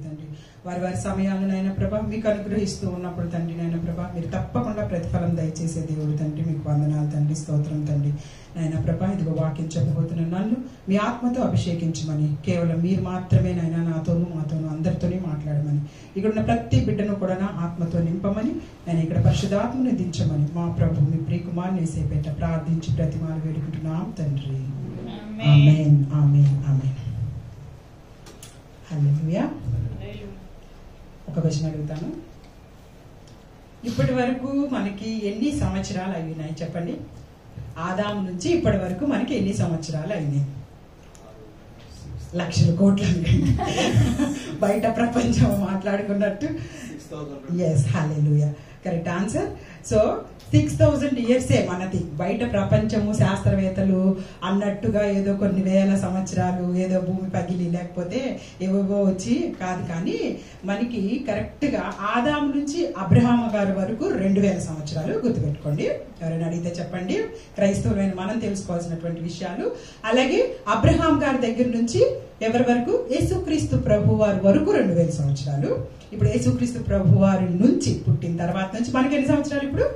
తండ్రి వారి వారి సమయాలను నాయన ప్రభా మీకు అనుగ్రహిస్తూ ఉన్నప్పుడు తండ్రి నాయన ప్రభా మీరు తప్పకుండా ప్రతిఫలం దయచేసే దేవుడు తండ్రి మీకు వందనాలు తండ్రి స్తోత్రం తండ్రి నాయన ప్రభా ఇదిగో వాక్యం చెప్పబోతున్న నన్ను మీ ఆత్మతో అభిషేకించమని కేవలం మీరు మాత్రమే నాయన నాతోనూ మాతోనూ అందరితోనే మాట్లాడమని ఇక్కడ ఉన్న ప్రతి బిడ్డను కూడా నా ఆత్మతో నింపమని నేను ఇక్కడ పరిశుద్ధాత్మను దించమని మా ప్రభు మీ ప్రియకుమారుని యేసేపేట ప్రార్థించి ప్రతిమాలు వేడుకుంటున్నాం తండ్రి. ఆమేన్ ఆమేన్ ఆమేన్. హల్లెలూయా. ఒక వచనం అడుగుతాను. ఇప్పటి వరకు మనకి ఎన్ని సంవత్సరాలు అయినాయి చెప్పండి? ఆదాము నుంచి ఇప్పటి వరకు మనకి ఎన్ని సంవత్సరాలు అయినాయి? లక్షల కోట్ల బయట ప్రపంచం మాట్లాడుకున్నట్టు. ఎస్, హల్లెలూయా, కరెక్ట్ ఆన్సర్. సో 6000 ఇయర్సే మనది. బయట ప్రపంచము శాస్త్రవేత్తలు అన్నట్టుగా ఏదో కొన్ని వేల సంవత్సరాలు ఏదో భూమి పగిలి లేకపోతే ఏవేవో వచ్చి కాదు, కానీ మనకి కరెక్ట్ గా ఆదాము నుంచి అబ్రహాము గారి వరకు 2000 సంవత్సరాలు. గుర్తుపెట్టుకోండి, ఎవరైనా అడిగితే చెప్పండి. క్రైస్తవులైన మనం తెలుసుకోవాల్సినటువంటి విషయాలు. అలాగే అబ్రహాం గారి దగ్గర నుంచి ఎవరి వరకు? యేసుక్రీస్తు ప్రభు వారి వరకు 2000 సంవత్సరాలు. ఇప్పుడు యేసుక్రీస్తు ప్రభు వారి నుంచి పుట్టిన తర్వాత నుంచి మనకి ఎన్ని సంవత్సరాలు? ఇప్పుడు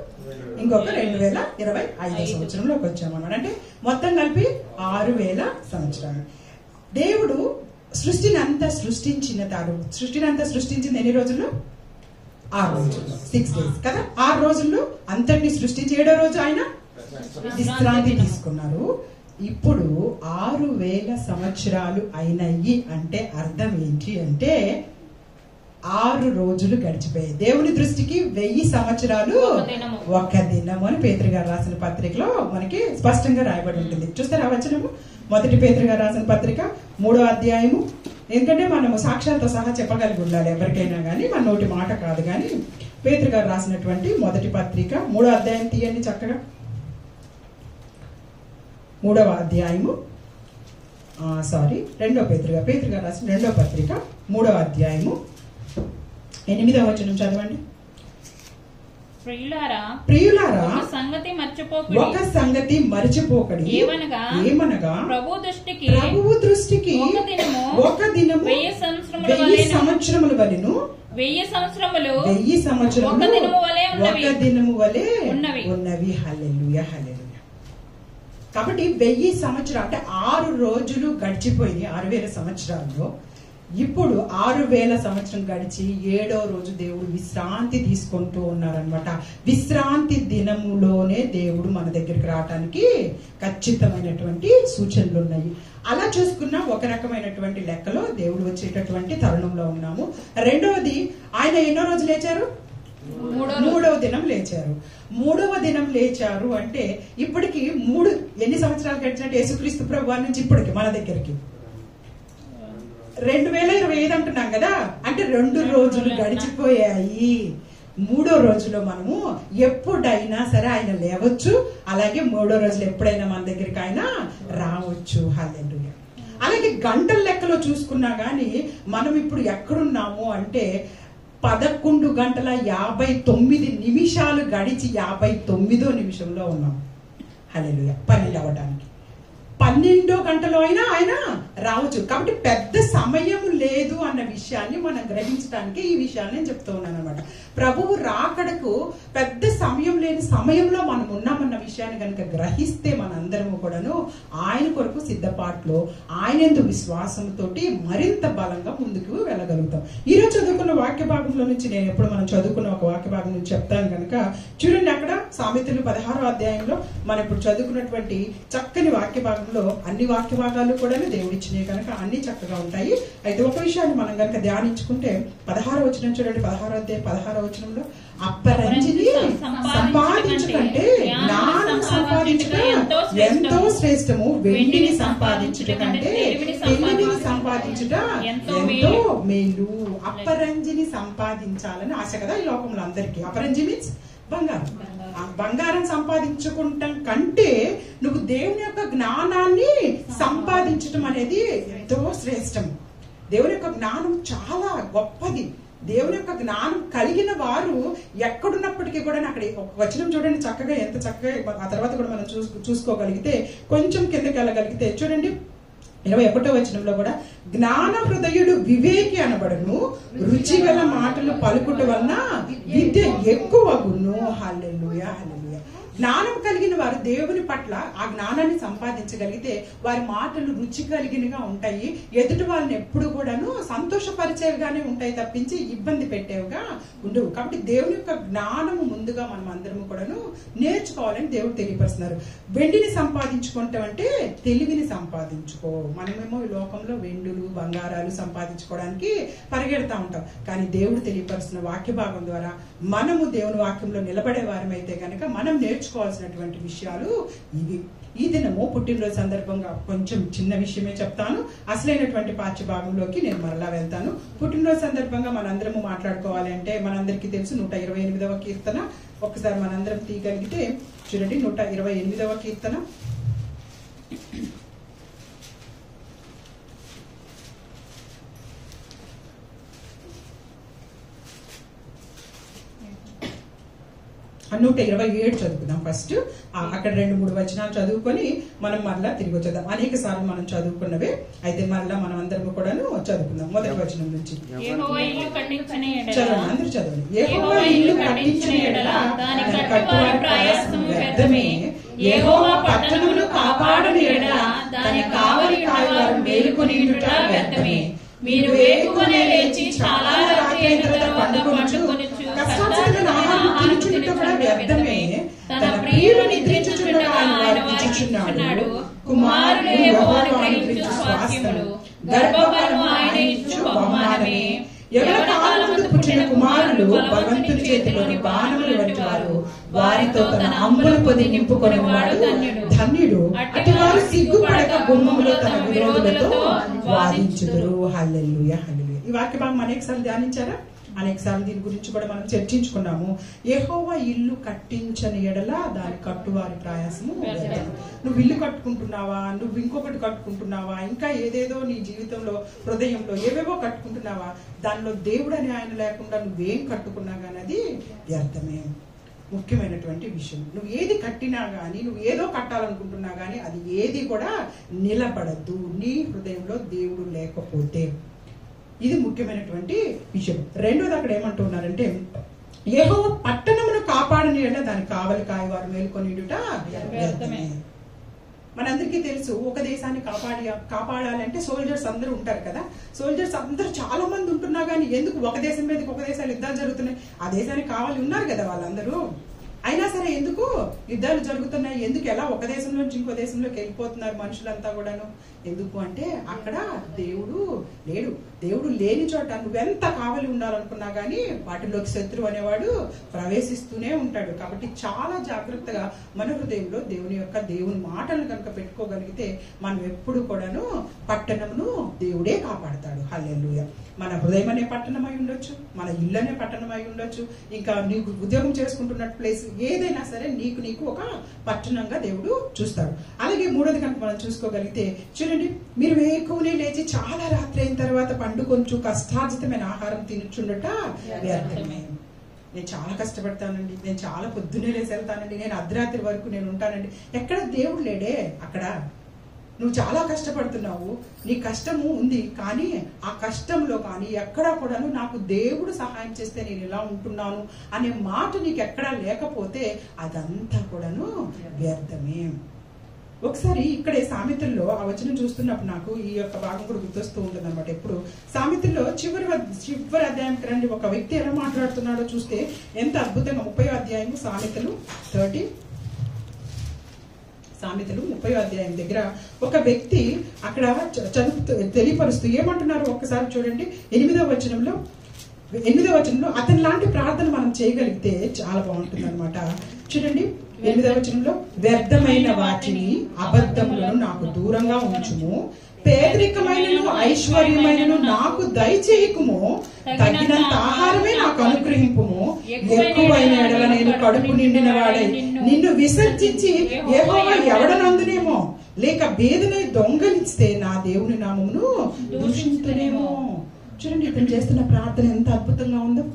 ఇంకొక 2025 సంవత్సరంలోకి వచ్చామన్నమాట. అంటే మొత్తం కలిపి 6000 సంవత్సరాలు. దేవుడు సృష్టిని అంతా సృష్టించింది ఎన్ని రోజుల్లో? 6 రోజుల్లో, 6 days కదా. 6 రోజుల్లో అంతటిని సృష్టించి 7వ రోజు ఆయన విశ్రాంతి తీసుకున్నారు. ఇప్పుడు 6000 సంవత్సరాలు అయినాయి అంటే అర్థం ఏంటి అంటే 6 రోజులు గడిచిపోయాయి. దేవుని దృష్టికి 1000 సంవత్సరాలు ఒక దినము అని పేతురు గారు రాసిన పత్రికలో మనకి స్పష్టంగా రాయబడి ఉంటుంది. చూస్తారా వచనము? మొదటి పేతురు గారు రాసిన పత్రిక 3వ అధ్యాయము. ఎందుకంటే మనము సాక్ష్యాలతో సహా చెప్పగలిగి ఉండాలి ఎవరికైనా కానీ, మన నోటి మాట కాదు. కానీ పేతురు గారు రాసినటువంటి మొదటి పత్రిక 3వ అధ్యాయం తీయండి చక్కగా. 3వ అధ్యాయము, పేతురు గారు రాసిన 2వ పత్రిక 3వ అధ్యాయము 8వ వచనం చదవండి. ప్రియులారా, ఒక సంగతి మర్చిపోకడి, ఏమనగా ప్రభువు దృష్టికి ఒక దినము 1000 సంవత్సరముల వలెను, 1000 సంవత్సరములు ఒక దినము వలె ఉన్నవి. హల్లెలూయా, హల్లెలూయా. కాబట్టి 1000 సంవత్సరాలు అంటే 6 రోజులు గడిచిపోయింది 6000 సంవత్సరాల్లో. ఇప్పుడు 6000 సంవత్సరం గడిచి 7వ రోజు దేవుడు విశ్రాంతి తీసుకుంటూ ఉన్నారనమాట. విశ్రాంతి దినములోనే దేవుడు మన దగ్గరికి రావడానికి ఖచ్చితమైనటువంటి సూచనలు ఉన్నాయి. అలా చూసుకున్న ఒక రకమైనటువంటి లెక్కలో దేవుడు వచ్చేటటువంటి తరుణంలో ఉన్నాము. రెండవది, ఆయన ఎన్నో రోజు లేచారు? 3వ దినం లేచారు. 3వ దినం లేచారు అంటే ఇప్పటికి ఎన్ని సంవత్సరాలు గడిచినట్టు? యేసుక్రీస్తు ప్రభువు నుంచి ఇప్పటికి మన దగ్గరికి 2025 అంటున్నాం కదా. అంటే 2 రోజులు గడిచిపోయాయి. 3వ రోజులో మనము ఎప్పుడైనా సరే ఆయన లేవచ్చు. అలాగే 3వ రోజులో ఎప్పుడైనా మన దగ్గరికి ఆయన రావచ్చు. హల్లెలూయా. అలాగే గంటల లెక్కలో చూసుకున్నా గానీ మనం ఇప్పుడు ఎక్కడున్నాము అంటే 11 గంటల 59 నిమిషాలు గడిచి 59వ నిమిషంలో ఉన్నాం. హల్లెలూయా. 12 అవ్వడానికి 12 గంటలో అయినా ఆయన రావచ్చు. కాబట్టి పెద్ద సమయం లేదు అన్న విషయాన్ని మనం గ్రహించడానికి ఈ విషయాన్ని నేను చెప్తూ ఉన్నాను అనమాట. ప్రభువు రాకడకు పెద్ద సమయం లేని సమయంలో మనం ఉన్నామన్న విషయాన్ని కనుక గ్రహిస్తే మనందరము కూడాను ఆయన కొరకు సిద్ధపాటులో ఆయనందు విశ్వాసంతో మరింత బలంగా ముందుకు వెళ్ళగలుగుతాం. ఈరోజు చదువుకున్న వాక్య భాగంలో నుంచి నేను ఎప్పుడు మనం చదువుకున్న ఒక వాక్య భాగం నుంచి చెప్తాను కనుక చూడండి. అక్కడ సామెతలు 16వ అధ్యాయంలో మనం ఇప్పుడు చదువుకున్నటువంటి చక్కని వాక్య భాగంలో అన్ని వాక్య భాగాలు కూడా దేవుడిచ్చినాయి కనుక అన్ని చక్కగా ఉంటాయి. అయితే ఒక విషయాన్ని మనం కనుక ధ్యానించుకుంటే 16వ వచనం చూడండి. 16వ అధ్యాయం 16వ వచనంలో అప్పరంజిని సంపాదించుకంటే జ్ఞానం సంపాదించుట ఎంతో శ్రేష్టము, వెండిని సంపాదించుట కంటే తెలివిని సంపాదించుట ఎంతో మేలు. అప్పరంజిని సంపాదించాలని ఆశ కదా ఈ లోకంలో అందరికీ. అపరంజి మీన్స్ బంగారం. బంగారం సంపాదించుకుంటాం కంటే నువ్వు దేవుని యొక్క జ్ఞానాన్ని సంపాదించటం అనేది ఎంతో శ్రేష్టం. దేవుని యొక్క జ్ఞానం చాలా గొప్పది. దేవుని యొక్క జ్ఞానం కలిగిన వారు ఎక్కడున్నప్పటికీ కూడా అక్కడ ఒక వచనం చూడండి చక్కగా, ఎంత చక్కగా. ఆ తర్వాత కూడా మనం చూసుకోగలిగితే కొంచెం కిందకి వెళ్ళగలిగితే చూడండి 21వ వచనంలో కూడా జ్ఞాన హృదయుడు వివేకి అనబడును, రుచిగల మాటలు పలుకుట వలన విద్య ఎక్కువగును. హల్లెలూయా హల్లెలూయా. జ్ఞానం కలిగిన వారు దేవుని పట్ల ఆ జ్ఞానాన్ని సంపాదించగలిగితే వారి మాటలు రుచి కలిగినగా ఉంటాయి, ఎదుటి వాళ్ళని ఎప్పుడు కూడాను సంతోషపరిచేవిగానే ఉంటాయి తప్పించి ఇబ్బంది పెట్టేవిగా ఉండవు. కాబట్టి దేవుని యొక్క జ్ఞానము ముందుగా మనం అందరము కూడాను నేర్చుకోవాలని దేవుడు తెలియపరుస్తున్నారు. వెండిని సంపాదించుకుంటాం అంటే తెలివిని సంపాదించుకో. మనమేమో ఈ లోకంలో వెండులు బంగారాలు సంపాదించుకోవడానికి పరిగెడతా ఉంటాం, కానీ దేవుడు తెలియపరుస్తున్న వాక్య భాగం ద్వారా మనము దేవుని వాక్యంలో నిలబడే వారమైతే కనుక మనం నేర్చుకోవాల్సినటువంటి విషయాలు ఇవి. ఈ దినము పుట్టినరోజు సందర్భంగా కొంచెం చిన్న విషయమే చెప్తాను, అసలైనటువంటి పాఠ్య భాగంలోకి నేను మరలా వెళ్తాను. పుట్టినరోజు సందర్భంగా మనందరము మాట్లాడుకోవాలి అంటే మనందరికీ తెలుసు 128వ కీర్తన. ఒకసారి మనందరం తీయగలిగితే చూడండి, 128వ కీర్తన. ఆ 127 చదువుకుందాం ఫస్ట్. అక్కడ 2-3 వచనాలు చదువుకొని మనం మరలా తిరిగి వచ్చేద్దాం. అనేక సార్లు మనం చదువుకున్నవే, అయితే మరలా మనం అందరం కూడాను చదువుకుందాం. మొదటి వచనం నుంచి చదవండి, అందరూ చదవండి. యెహోవా ఇల్లు కట్టించిన యెడల దాని కట్టువారి ప్రయాసము వ్యర్థమే, యెహోవా పట్టణమును కాపాడని యెడల దాని కావలి కాయవారు మేలుకొనియుట వ్యర్థమే. మీరు వేకువనే లేచి చాలా రాత్రి అయిన తరువాత పండుకొనుచు కష్టార్జితమైన ఆహారము తినుచుండుట కూడా వ్యర్థమే. తన ప్రియులు నిద్రించుచుండగా ఆయన వారికిచ్చుచున్నాడు. కుమారులు యెహోవాను గ్రహించు స్వాస్థ్యములు, గర్భఫలము ఆయన ఇచ్చు బహుమానమే. యవన కాలమందు పుట్టిన కుమారులు భగవంతుని చేతిలోని బాణములు వంటి వారు, వారితో తన అంబుల పొది నింపుకొనేవాడు ధన్యుడు. అటువారు సిగ్గుపడక గుమ్మములో తన విరోధులతో వాదించుదురు. హల్లెలూయా హల్లెలూయా. ఈ వాక్య భాగం అనేకసార్లు ధ్యానించారా? అనేకసార్లు దీని గురించి కూడా మనం చర్చించుకున్నాము. యెహోవా ఇల్లు కట్టించని ఎడల దాని కట్టువారి ప్రయాసము వ్యర్థం. నువ్వు ఇల్లు కట్టుకుంటున్నావా, నువ్వు ఇంకొకటి కట్టుకుంటున్నావా, ఇంకా ఏదేదో నీ జీవితంలో హృదయంలో ఏవేవో కట్టుకుంటున్నావా, దానిలో దేవుడు అని ఆయన లేకుండా నువ్వేం కట్టుకున్నా కానీ అది వ్యర్థమే. ముఖ్యమైనటువంటి విషయం, నువ్వు ఏది కట్టినా గానీ, నువ్వు ఏదో కట్టాలనుకుంటున్నా గానీ అది ఏది కూడా నిలబడద్దు నీ హృదయంలో దేవుడు లేకపోతే. ఇది ముఖ్యమైనటువంటి విషయం. రెండోది అక్కడ ఏమంటున్నారంటే యెహోవా పట్టణమును కాపాడని యెడల దాని కావలి కాయవారు మేలుకొనియుట వ్యర్థమే. మనందరికీ తెలుసు, ఒక దేశాన్ని కాపాడాలంటే సోల్జర్స్ అందరూ ఉంటారు కదా. సోల్జర్స్ అందరూ చాలా మంది ఉంటున్నా గానీ ఎందుకు ఒక దేశం మీదకి ఒక దేశాలు యుద్ధాలు జరుగుతున్నాయి? ఆ దేశానికి కావాలి ఉన్నారు కదా వాళ్ళందరూ, అయినా సరే ఎందుకు యుద్ధాలు జరుగుతున్నాయి? ఎందుకు ఎలా ఒక దేశం నుంచి ఇంకో దేశంలోకి వెళ్ళిపోతున్నారు మనుషులంతా కూడాను? ఎందుకు అంటే అక్కడ దేవుడు లేడు. దేవుడు లేని చోట నువ్వెంత కావలి ఉండాలనుకున్నా గానీ వాటిలోకి శత్రువు అనేవాడు ప్రవేశిస్తూనే ఉంటాడు. కాబట్టి చాలా జాగ్రత్తగా మన హృదయంలో దేవుని మాటలను కనుక పెట్టుకోగలిగితే మనం ఎప్పుడు కూడాను పట్టణమును దేవుడే కాపాడతాడు. హల్లెలూయా. మన హృదయం అనే పట్టణమై ఉండొచ్చు, మన ఇల్లు అనే పట్టణమై ఉండొచ్చు, ఇంకా నీకు ఉద్యోగం చేసుకుంటున్నట్టు ప్లేస్ ఏదైనా సరే నీకు ఒక పట్టణంగా దేవుడు చూస్తాడు. అలాగే మూడోది కనుక మనం చూసుకోగలిగితే చూడండి, మీరు వేకువనే లేచి చాలా రాత్రి అయిన తర్వాత పండుకొంచు కష్టార్జితమైన ఆహారం తినుచుండట వ్యర్థమే. నేను చాలా కష్టపడతానండి, నేను చాలా పొద్దున్నే లేచి వెళ్తానండి, నేను అర్ధరాత్రి వరకు నేను ఉంటానండి. ఎక్కడ దేవుడు లేడే అక్కడ. నువ్వు చాలా కష్టపడుతున్నావు, నీ కష్టము ఉంది, కానీ ఆ కష్టంలో కానీ ఎక్కడా కూడాను నాకు దేవుడు సహాయం చేస్తే నేను ఇలా ఉంటున్నాను అనే మాట నీకు ఎక్కడా లేకపోతే అదంతా కూడాను వ్యర్థమే. ఒకసారి ఇక్కడే సామెతల్లో ఆ వచనం చూస్తున్నప్పుడు నాకు ఈ యొక్క భాగం కూడా గుర్తొస్తూ ఉంటుంది అనమాట. ఎప్పుడు సామెతల్లో చివరి అధ్యాయంకి రండి, ఒక వ్యక్తి ఎలా మాట్లాడుతున్నాడో చూస్తే ఎంత అద్భుతంగా. 30వ అధ్యాయం సామెతలు 30వ అధ్యాయం దగ్గర ఒక వ్యక్తి అక్కడ తెలియపరుస్తూ ఏమంటున్నారు ఒక్కసారి చూడండి. 8వ వచనంలో అతని లాంటి ప్రార్థన మనం చేయగలిగితే చాలా బాగుంటుంది అనమాట. చూడండి 8వ వచనంలో, వ్యర్థమైన వాటిని అబద్ధములను నాకు దూరంగా ఉంచుము, పేదరికమైనను ఐశ్వర్యమైనను నాకు దయచేయకుము, తగినంత ఆహారమే నాకు అనుగ్రహింపుము, ఎక్కువైన ఎడల నేను కడుపు నిండిన వాడై నిన్ను విసర్జించి యెహోవా ఎవడనందునేమో, లేక బేదనై దొంగలిస్తే నా దేవుని నామమును దూషించునేమో. చూడండి ఇతను చేస్తున్న ప్రార్థన ఎంత అద్భుతంగా ఉందో.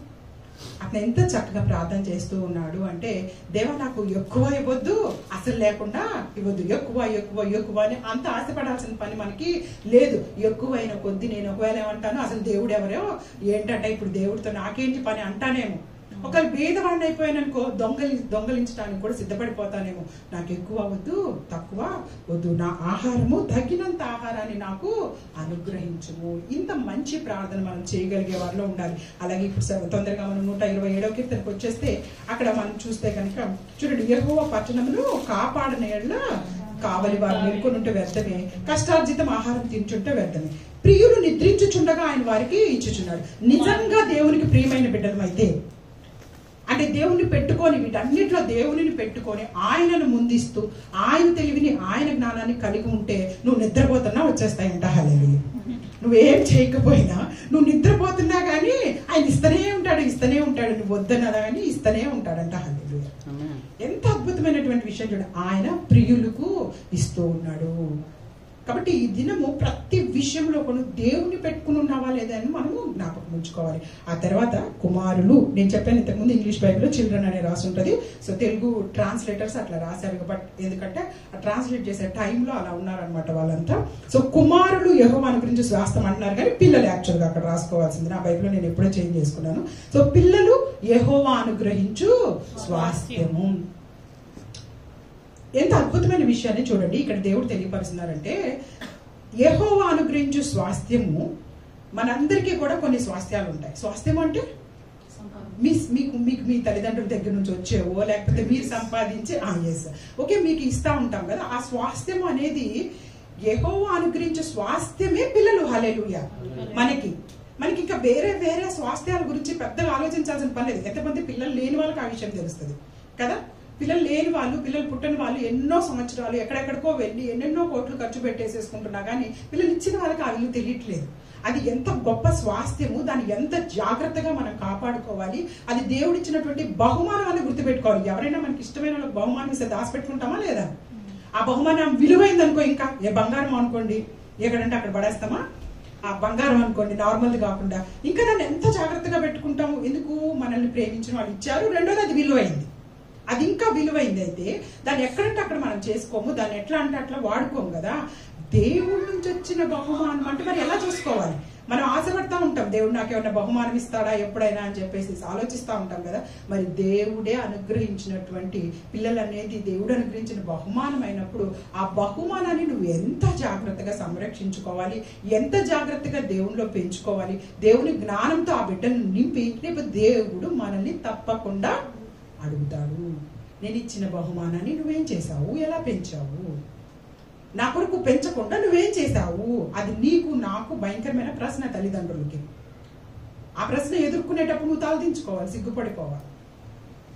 అతను ఎంత చక్కగా ప్రార్థన చేస్తూ ఉన్నాడు అంటే, దేవా నాకు ఎక్కువ ఇవ్వద్దు, అసలు లేకుండా ఇవ్వద్దు, ఎక్కువ ఎక్కువ ఎక్కువ అని అంత ఆశపడాల్సిన పని మనకి లేదు. ఎక్కువైన కొద్ది నేను ఒకవేళ ఏమంటాను, అసలు దేవుడు ఎవరో ఏంటంటే ఇప్పుడు దేవుడితో నాకేంటి పని అంటానేమో. ఒకవేళ భేదవాడిని అయిపోయాననుకో దొంగలించడానికి కూడా సిద్ధపడిపోతానేమో. నాకు ఎక్కువ వద్దు, తక్కువ వద్దు, నా ఆహారము తగినంత ఆహారాన్ని నాకు అనుగ్రహించుము. ఇంత మంచి ప్రార్థన మనం చేయగలిగే వారిలో ఉండాలి. అలాగే ఇప్పుడు తొందరగా మనం 127వ కీర్తనకు వచ్చేస్తే అక్కడ మనం చూస్తే కనుక చూడండి, యెహోవా పట్టణమును కాపాడని యెడల కావలి వారు మేల్కొని ఉంటే వ్యర్థమే, కష్టార్జితం ఆహారం తింటుంటే వ్యర్థమే. ప్రియులు నిద్రించుచుండగా ఆయన వారికి ఇచ్చుచున్నాడు. నిజంగా దేవునికి ప్రియమైన బిడ్డలం అయితే, అంటే దేవుణ్ణి పెట్టుకొని, వీటన్నిటిలో దేవుని పెట్టుకొని ఆయనను ముందిస్తూ ఆయన తెలివిని ఆయన జ్ఞానాన్ని కలిగి ఉంటే నువ్వు నిద్రపోతున్నా వచ్చేస్తాయంట. హల్లెలూయా. నువ్వేం చేయకపోయినా నువ్వు నిద్రపోతున్నా కానీ ఆయన ఇస్తూనే ఉంటాడు. నువ్వు వద్దన్నదా కానీ ఇస్తూనే ఉంటాడంట. హల్లెలూయా. ఎంత అద్భుతమైనటువంటి విషయం చూడండి, ఆయన ప్రియులకు ఇస్తూ ఉన్నాడు. కాబట్టి ఈ దినము ప్రతి విషయంలో కూడా దేవుని పెట్టుకుని ఉన్నావా లేదా అని మనము జ్ఞాపకం ఉంచుకోవాలి. ఆ తర్వాత కుమారులు, నేను చెప్పాను ఇంతకుముందు ఇంగ్లీష్ బైబిల్లో చిల్డ్రన్ అనే రాసి ఉంటుంది. సో తెలుగు ట్రాన్స్లేటర్స్ అట్లా రాశారు, బట్ ఎందుకంటే ఆ ట్రాన్స్లేట్ చేసే టైంలో అలా ఉన్నారనమాట వాళ్ళంతా. సో కుమారులు యెహోవాను గురించి స్వాస్థ్యం అంటున్నారు, కానీ పిల్లలు యాక్చువల్గా అక్కడ రాసుకోవాల్సింది. నా బైబిల్లో నేను ఎప్పుడో చేంజ్ చేసుకున్నాను. సో పిల్లలు యెహోవా అనుగ్రహించు స్వాస్థ్యము. ఎంత అద్భుతమైన విషయాన్ని చూడండి ఇక్కడ దేవుడు తెలియపరుస్తున్నారంటే, యెహోవా అనుగ్రహించు స్వాస్థ్యము. మనందరికీ కూడా కొన్ని స్వాస్థ్యాలు ఉంటాయి. స్వాస్థ్యం అంటే మీకు మీ తల్లిదండ్రుల దగ్గర నుంచి వచ్చేవో, లేకపోతే మీరు సంపాదించే ఓకే మీకు ఇస్తా ఉంటాం కదా. ఆ స్వాస్థ్యం అనేది యెహోవా అనుగ్రహించే స్వాస్థ్యమే పిల్లలు. హల్లెలూయా. మనకి ఇంకా వేరే స్వాస్థ్యాల గురించి పెద్దగా ఆలోచించాల్సిన పని లేదు. ఎంతమంది పిల్లలు లేని వాళ్ళకి ఆ విషయం తెలుస్తుంది కదా. పిల్లలు లేని వాళ్ళు, పిల్లలు పుట్టని వాళ్ళు ఎన్నో సంవత్సరాలు ఎక్కడెక్కడికో వెళ్ళి ఎన్నెన్నో కోట్లు ఖర్చు పెట్టేసేసుకుంటున్నా కానీ పిల్లలు ఇచ్చిన వాళ్ళకి ఆ విలువ తెలియట్లేదు. అది ఎంత గొప్ప స్వాస్థ్యము, దాన్ని ఎంత జాగ్రత్తగా మనం కాపాడుకోవాలి. అది దేవుడిచ్చినటువంటి బహుమానం అని గుర్తుపెట్టుకోవాలి. ఎవరైనా మనకి ఇష్టమైన వాళ్ళకి బహుమానం ఇస్తే దాచిపెట్టుకుంటామా లేదా? ఆ బహుమానం విలువైంది అనుకో, ఇంకా బంగారం అనుకోండి, ఎక్కడంటే అక్కడ పడేస్తామా? ఆ బంగారం అనుకోండి, నార్మల్ది కాకుండా, ఇంకా దాన్ని ఎంత జాగ్రత్తగా పెట్టుకుంటాము. ఎందుకు? మనల్ని ప్రేమించిన వాళ్ళు ఇచ్చారు. రెండోది అది విలువైంది. అది ఇంకా విలువైంది అయితే దాన్ని ఎక్కడంటే అక్కడ మనం చేసుకోము, దాన్ని ఎట్లా అంటే అట్లా వాడుకోము కదా. దేవుడి నుంచి వచ్చిన బహుమానం అంటే మరి ఎలా చూసుకోవాలి? మనం ఆశపడతా ఉంటాం, దేవుడు నాకు ఏమైనా బహుమానం ఇస్తాడా ఎప్పుడైనా అని చెప్పేసి ఆలోచిస్తూ ఉంటాం కదా. మరి దేవుడే అనుగ్రహించినటువంటి పిల్లలు అనేది దేవుడు అనుగ్రహించిన బహుమానం అయినప్పుడు ఆ బహుమానాన్ని నువ్వు ఎంత జాగ్రత్తగా సంరక్షించుకోవాలి, ఎంత జాగ్రత్తగా దేవునిలో పెంచుకోవాలి. దేవుని జ్ఞానంతో ఆ బిడ్డను నింపి రేపు దేవుడు మనల్ని తప్పకుండా అడుగుతాడు. నేను ఇచ్చిన బహుమానాన్ని నువ్వేం చేశావు, ఎలా పెంచావు, నా కొరకు పెంచకుండా నువ్వేం చేశావు. అది నీకు నాకు భయంకరమైన ప్రశ్న తల్లిదండ్రులకి. ఆ ప్రశ్న ఎదుర్కొనేటప్పుడు నువ్వు తలదించుకోవాలి, సిగ్గుపడిపోవాలి.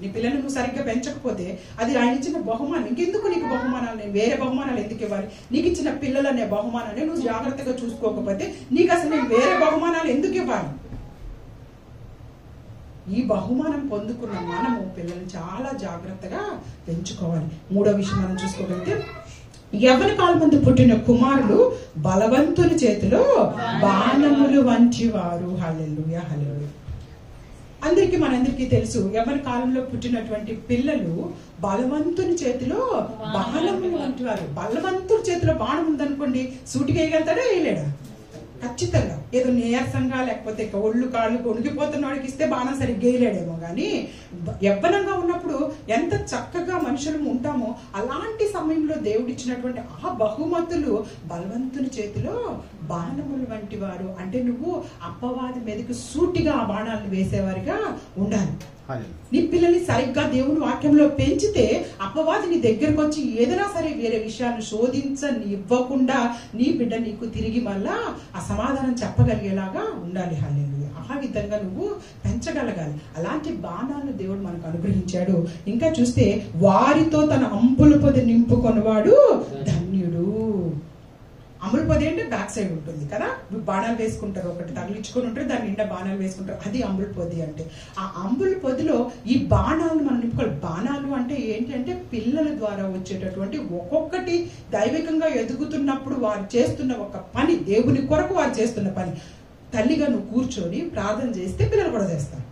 నీ పిల్లలు నువ్వు సరిగ్గా పెంచకపోతే అది ఆయన ఇచ్చిన బహుమానం. ఇంకెందుకు నీకు బహుమానాలు? నేను వేరే బహుమానాలు ఎందుకు ఇవ్వాలి? నీకు ఇచ్చిన పిల్లలు అనే బహుమానాన్ని నువ్వు జాగ్రత్తగా చూసుకోకపోతే నీకు అసలు నేను వేరే బహుమానాలు ఎందుకు ఇవ్వాలి? ఈ బహుమానం పొందుకున్న మనము పిల్లల్ని చాలా జాగ్రత్తగా పెంచుకోవాలి. మూడో విషయం మనం చూసుకోగలిగితే, యవ్వన కాలం ముందు పుట్టిన కుమారులు బలవంతుని చేతిలో బాణములు వంటి వారు. హల్లెలూయా, హల్లెలూయా. మనందరికీ తెలుసు, యవ్వన కాలంలో పుట్టినటువంటి పిల్లలు బలవంతుని చేతిలో బాణములు వంటి వారు. బలవంతుడి చేతిలో బాణం ఉందనుకోండి, సూటిగా వేయగలుగుతాడా, వేయలేడా? ఖచ్చితంగా. ఏదో నీరసంగా లేకపోతే ఒళ్ళు కాళ్ళు కొణిగిపోతున్న వాడికి ఇస్తే బాణం సరిగ్గా వేయలేడేమో, కానీ యవ్వనంగా ఉన్నప్పుడు ఎంత చక్కగా మనుషులు ఉంటామో అలాంటి సమయంలో దేవుడిచ్చినటువంటి ఆ బహుమతులు బలవంతుని చేతిలో బాణములు వంటి వారు. అంటే నువ్వు అపవాది మీదకి సూటిగా ఆ బాణాలను వేసేవారిగా ఉండాలి. నీ పిల్లల్ని సరిగ్గా దేవుని వాక్యంలో పెంచితే అపవాది నీ దగ్గరకు వచ్చి ఏదైనా సరే వేరే విషయాన్ని శోధించనివ్వకుండా నీ బిడ్డ నీకు తిరిగి మళ్ళా ఆ సమాధానం చెప్పగలిగేలాగా ఉండాలి. హల్లెలూయా. ఆ విధంగా నువ్వు పెంచగలగాలి. అలాంటి బాణాలను దేవుడు మనకు అనుగ్రహించాడు. ఇంకా చూస్తే, వారితో తన అంబుల పొది నింపుకొనివాడు ధన్యుడు. అమ్ముల పొది అంటే బ్యాక్ సైడ్ ఉంటుంది కదా, బాణాలు వేసుకుంటారు, ఒకటి తగిలించుకొని ఉంటారు, దాని నిండా బాణాలు వేసుకుంటారు. అది అమ్ముల పొది అంటే. ఆ అమ్ముల పొదిలో ఈ బాణాలను మనం నింపుకోవాలి. బాణాలు అంటే ఏంటి అంటే పిల్లల ద్వారా వచ్చేటటువంటి ఒక్కొక్కటి దైవికంగా ఎదుగుతున్నప్పుడు వారు చేస్తున్న ఒక పని, దేవుని కొరకు వారు చేస్తున్న పని. తల్లిగా నువ్వు కూర్చొని ప్రార్థన చేస్తే పిల్లలు కూడా చేస్తారు.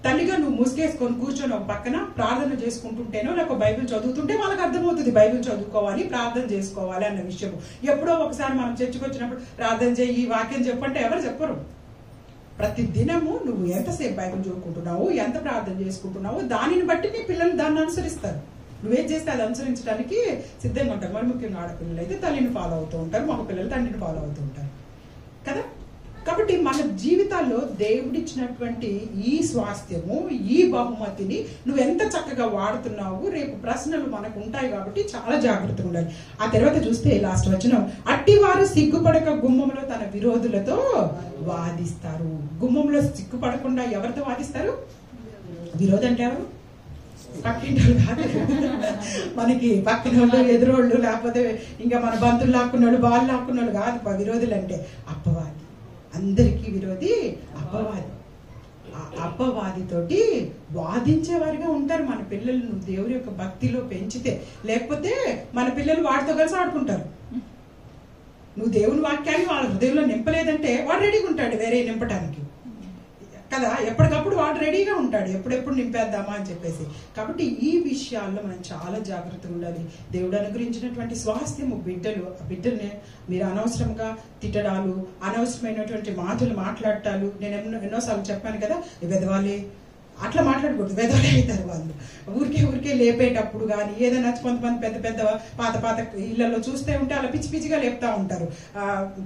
తల్లిగా నువ్వు ముసుగేసుకొని కూర్చొని ఒక పక్కన ప్రార్థన చేసుకుంటుంటేనో లేక బైబిల్ చదువుతుంటే వాళ్ళకి అర్థమవుతుంది బైబిల్ చదువుకోవాలి, ప్రార్థన చేసుకోవాలి అన్న విషయం. ఎప్పుడో ఒకసారి మనం చర్చకు వచ్చినప్పుడు ప్రార్థన చేయి, వాక్యం చెప్పంటే ఎవరు చెప్పరు. ప్రతి దినము నువ్వు ఎంతసేపు బైబిల్ చదువుకుంటున్నావు, ఎంత ప్రార్థన చేసుకుంటున్నావు, దానిని బట్టి నీ పిల్లలు దాన్ని అనుసరిస్తారు. నువ్వేం చేస్తే అది అనుసరించడానికి సిద్ధంగా ఉంటారు. మరి ముఖ్యంగా ఆడపిల్లలు అయితే తల్లిని ఫాలో అవుతూ ఉంటారు, మగ పిల్లలు తండ్రిని ఫాలో అవుతూ ఉంటారు కదా. కాబట్టి మన జీవితాల్లో దేవుడిచ్చినటువంటి ఈ స్వాస్థ్యము, ఈ బహుమతిని నువ్వు ఎంత చక్కగా వాడుతున్నావు, రేపు ప్రశ్నలు మనకు ఉంటాయి కాబట్టి చాలా జాగ్రత్తగా ఉండాలి. ఆ తర్వాత చూస్తే లాస్ట్ వచనం, అట్టివారు సిగ్గుపడక గుమ్మంలో తన విరోధులతో వాదిస్తారు. గుమ్మంలో సిగ్గుపడకుండా ఎవరితో వాదిస్తారు? విరోధం అంటే ఎవరు? పక్కింటోళ్ళు కాదు, మనకి పక్కన వాళ్ళు, ఎదురోళ్ళు, లేకపోతే ఇంకా మన బంధువులు లాక్కున్నాడు, వాళ్ళు లాక్కున్నాడు కాదు. విరోధులు అంటే అపవాది, అందరికీ విరోధి అపవాది. ఆ అపవాదితోటి వాదించేవారిగా ఉంటారు మన పిల్లలు. నువ్వు దేవుడి యొక్క భక్తిలో పెంచితే, లేకపోతే మన పిల్లలు వాడితో కలిసి ఆడుకుంటారు. నువ్వు దేవుని వాక్యాన్ని వాళ్ళ హృదయంలో నింపలేదంటే వాడు రెడీగా ఉంటాడు వేరే నింపడానికి కదా. ఎప్పటికప్పుడు వాడు రెడీగా ఉంటాడు, ఎప్పుడెప్పుడు నింపేద్దామా అని చెప్పేసి. కాబట్టి ఈ విషయాల్లో మనం చాలా జాగ్రత్తగా ఉండాలి. దేవుడు అనుగ్రహించినటువంటి స్వాస్థ్యము బిడ్డలు, ఆ బిడ్డల్ని మీరు అనవసరంగా తిట్టడాలు, అనవసరమైనటువంటి మాటలు మాట్లాడటాలు. నేను ఎన్నోసార్లు చెప్పాను కదా, వెదవాలే అట్లా మాట్లాడకూడదు, వెదవాలే అవుతారు వాళ్ళు. ఊరికే లేపేటప్పుడు కానీ ఏదైనా కొంతమంది పెద్ద పెద్ద పాత ఇళ్లలో చూస్తే ఉంటే అలా పిచ్చి పిచ్చిగా లేపుతా ఉంటారు,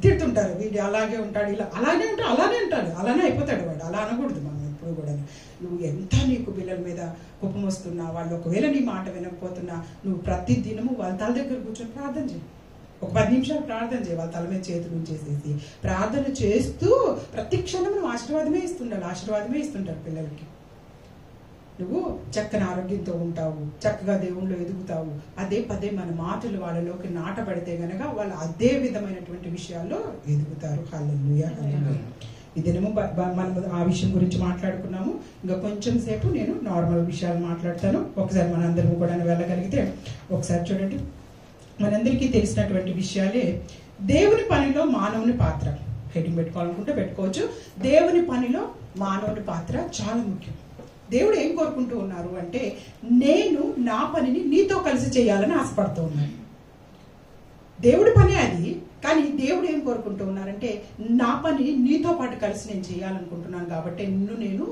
తిడుతుంటారు. వీడు అలాగే ఉంటాడు, ఇలా అలానే ఉంటాడు, అలానే అయిపోతాడు వాడు. అలా అనకూడదు మనం ఎప్పుడు కూడా. నువ్వు ఎంత నీకు పిల్లల మీద కోపం వస్తున్నా, వాళ్ళు ఒకవేళ నీ మాట వినకపోతున్నా, నువ్వు ప్రతి దినము వాళ్ళ తల దగ్గర కూర్చొని ప్రార్థన చేయి. ఒక 10 నిమిషాలు ప్రార్థన చేయి, వాళ్ళ తల మీద చేతులు చేసేసి ప్రార్థన చేస్తూ ప్రతి క్షణం నువ్వు ఆశీర్వాదమే ఇస్తుంటారు పిల్లలకి. నువ్వు చక్కని ఆరోగ్యంతో ఉంటావు, చక్కగా దేవుళ్ళు ఎదుగుతావు. పదే మన మాటలు వాళ్ళలోకి నాటబడితే గనక వాళ్ళు అదే విధమైనటువంటి విషయాల్లో ఎదుగుతారు. హల్లెలూయా. ఈ దినము మనం ఆ విషయం గురించి మాట్లాడుకున్నాము. ఇంకా కొంచెం సేపు నేను నార్మల్ విషయాలు మాట్లాడతాను. ఒకసారి మనందరం కూడా వెళ్ళగలిగితే ఒకసారి చూడండి. మనందరికీ తెలిసినటువంటి విషయాలే. దేవుని పనిలో మానవుని పాత్ర. హెడ్డింగ్ పెట్టుకోవాలనుకుంటే పెట్టుకోవచ్చు. దేవుని పనిలో మానవుని పాత్ర చాలా ముఖ్యం. దేవుడు ఏం కోరుకుంటూ ఉన్నారు అంటే, నేను నా పనిని నీతో కలిసి చేయాలని ఆశపడుతూ ఉన్నాను. దేవుడి పని అది. కానీ దేవుడు ఏం కోరుకుంటూ ఉన్నారంటే, నా పని నీతో పాటు కలిసి నేను చేయాలనుకుంటున్నాను కాబట్టి నేను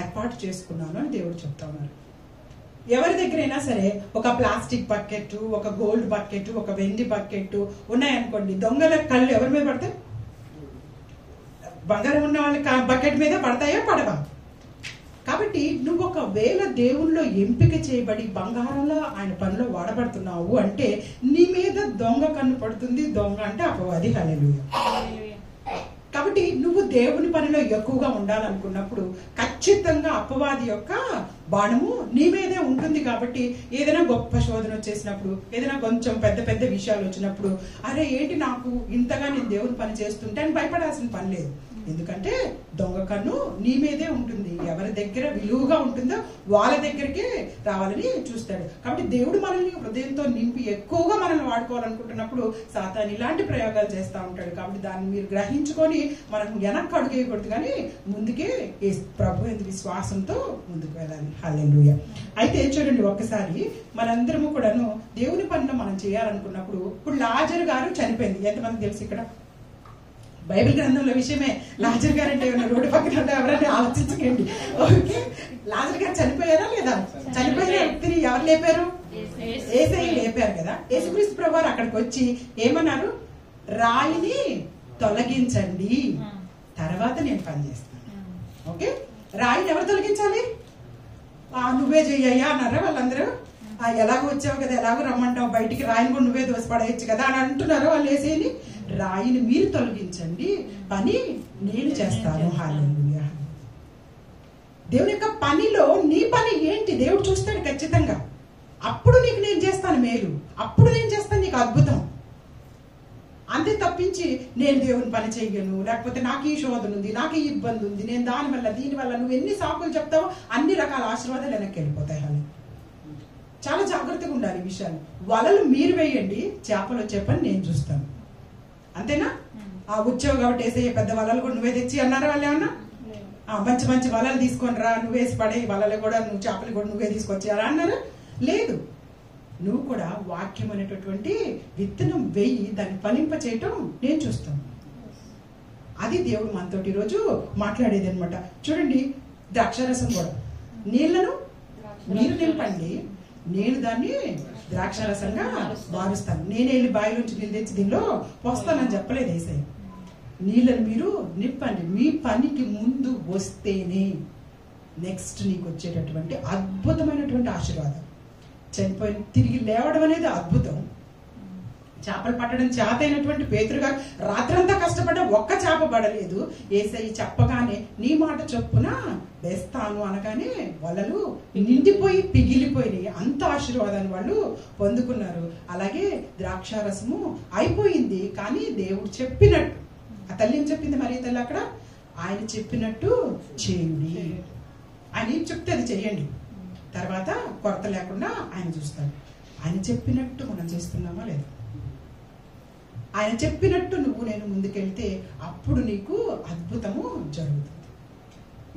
ఏర్పాటు చేసుకున్నాను అని దేవుడు చెప్తా ఉన్నారు. ఎవరి దగ్గరైనా సరే ఒక ప్లాస్టిక్ బకెట్, ఒక గోల్డ్ బకెట్, ఒక వెండి బకెట్ ఉన్నాయనుకోండి, దొంగల కళ్ళు ఎవరి మీద పడతాయి? బంగారం ఉన్న వాళ్ళ బకెట్ మీద పడతాయా, పడవా? కాబట్టి నువ్వు ఒకవేళ దేవుల్లో ఎంపిక చేయబడి బంగారంలో ఆయన పనిలో వాడబడుతున్నావు అంటే నీ మీద దొంగ కన్ను పడుతుంది. దొంగ అంటే అపవాది. హల్లెలూయా. కాబట్టి నువ్వు దేవుని పనిలో ఎక్కువగా ఉండాలనుకున్నప్పుడు ఖచ్చితంగా అపవాది యొక్క బాణము నీ మీదే ఉంటుంది. కాబట్టి ఏదైనా గొప్ప శోధన వచ్చేసినప్పుడు, ఏదైనా కొంచెం పెద్ద విషయాలు వచ్చినప్పుడు, అరే ఏంటి నాకు ఇంతగా నేను దేవుని పని చేస్తుంటే అని భయపడాల్సిన పని లేదు. ఎందుకంటే దొంగ కన్ను నీ మీదే ఉంటుంది. ఎవరి దగ్గర విలువగా ఉంటుందో వాళ్ళ దగ్గరికే రావాలని చూస్తాడు. కాబట్టి దేవుడు మనల్ని హృదయంతో నింపి ఎక్కువగా మనల్ని వాడుకోవాలనుకుంటున్నప్పుడు సాతాను ఇలాంటి ప్రయోగాలు చేస్తూ ఉంటాడు. కాబట్టి దాన్ని మీరు గ్రహించుకొని మనం వెనక్కి అడుగేయకూడదు, కానీ ముందుకే ప్రభు ఎందు విశ్వాసంతో ముందుకు వెళ్ళాలి. హల్లెలూయా. అయితే చూడండి, ఒక్కసారి మనందరము కూడాను దేవుని పనిలో మనం చేయాలనుకున్నప్పుడు, ఇప్పుడు లాజరు గారు చనిపోయింది. ఎంతమంది తెలుసు ఇక్కడ? బైబిల్ గ్రంథంలో విషయమే. లాజరు గారు అంటే రోడ్డు పక్కన ఎవరైనా ఆలోచించకండి. ఓకే, లాజరు గారు చనిపోయారా లేదా? చనిపోయిన వ్యక్తిని ఎవరు లేపారు? యేసయ్య లేపారు కదా. యేసుక్రీస్తు ప్రభువారు అక్కడికి వచ్చి ఏమన్నారు? రాయిని తొలగించండి, తర్వాత నేను పని చేస్తాను. ఓకే, రాయిని ఎవరు తొలగించాలి? నువ్వే చెయ్యయ్యా అన్నారా వాళ్ళందరూ? ఎలాగో వచ్చావు కదా, ఎలాగో రమ్మంటావు, బయటికి రాయిని కూడా నువ్వే దోసపడేయచ్చు కదా అని అంటున్నారు వాళ్ళు. యేసయ్యని రాయిని మీరు తొలగించండి, పని నేను చేస్తాను. హల్లెలూయా. దేవుని యొక్క పనిలో నీ పని ఏంటి దేవుడు చూస్తాడు ఖచ్చితంగా. అప్పుడు నీకు నేను చేస్తాను మేలు, అప్పుడు నేను చేస్తాను నీకు అద్భుతం. అంతే తప్పించి నేను దేవుని పని చెయ్యను, లేకపోతే నాకు ఈ శోధన ఉంది, నాకు ఈ ఇబ్బంది ఉంది, నేను దీనివల్ల నువ్వు ఎన్ని సాకులు చెప్తావో అన్ని రకాల ఆశీర్వాదాలు వెనక్కి వెళ్ళిపోతాయి. అని చాలా జాగ్రత్తగా ఉండాలి ఈ విషయాలు. వలలు మీరు వేయండి, చేపలు వచ్చే పని నేను చూస్తాను. అంతేనా? ఆ ఉత్సవం కాబట్టి యేసయ్య పెద్ద వలలు కూడా నువ్వే తెచ్చి అన్నారా వాళ్ళు? ఏమన్నా మంచి మంచి వలలు తీసుకొని రా, నువ్వేసి పడే వలలు కూడా, నువ్వు చేపలు కూడా నువ్వే తీసుకొచ్చారా అన్నారా? లేదు. నువ్వు కూడా వాక్యం అనేటటువంటి విత్తనం వేయి, దాన్ని ఫలింప చేయటం నేను చూస్తాను. అది దేవుడు మనతోటి ఈరోజు మాట్లాడేది అనమాట. చూడండి, ద్రాక్షారసం కూడా, నీళ్లను మీరు నింపండి, నేను దాన్ని ద్రాక్షారసంగా మారుస్తాను. నేనే వెళ్ళి బావిలోంచి నీళ్ళు తెచ్చి దీనిలో పోస్తానని చెప్పలేదు యేసయ్య. నీళ్ళని మీరు నింపండి, మీ పనికి ముందు వస్తేనే నెక్స్ట్ నీకు వచ్చేటటువంటి అద్భుతమైనటువంటి ఆశీర్వాదం. చనిపోయిన తిరిగి లేవడం అనేది అద్భుతం. చేపలు పట్టడం చేత అయినటువంటి పేతురు గారు రాత్రంతా కష్టపడ్డా ఒక్క చేప పడలేదు. యేసయ్య చెప్పగానే నీ మాట చొప్పున వేస్తాను అనగానే వలలు నిండిపోయి పిగిలిపోయినాయి. అంత ఆశీర్వాదాన్ని వాళ్ళు పొందుకున్నారు. అలాగే ద్రాక్షారసము అయిపోయింది, కానీ దేవుడు చెప్పినట్టు, ఆ తల్లి ఏం చెప్పింది మరి తల్లి అక్కడ, ఆయన చెప్పినట్టు చేయండి, ఆయన ఏం చెప్తే అది చెయ్యండి, తర్వాత కొరత లేకుండా ఆయన చూస్తాడు. ఆయన చెప్పినట్టు మనం చేస్తున్నామా లేదా? ఆయన చెప్పినట్టు నువ్వు నేను ముందుకెళ్తే అప్పుడు నీకు అద్భుతము జరుగుతుంది.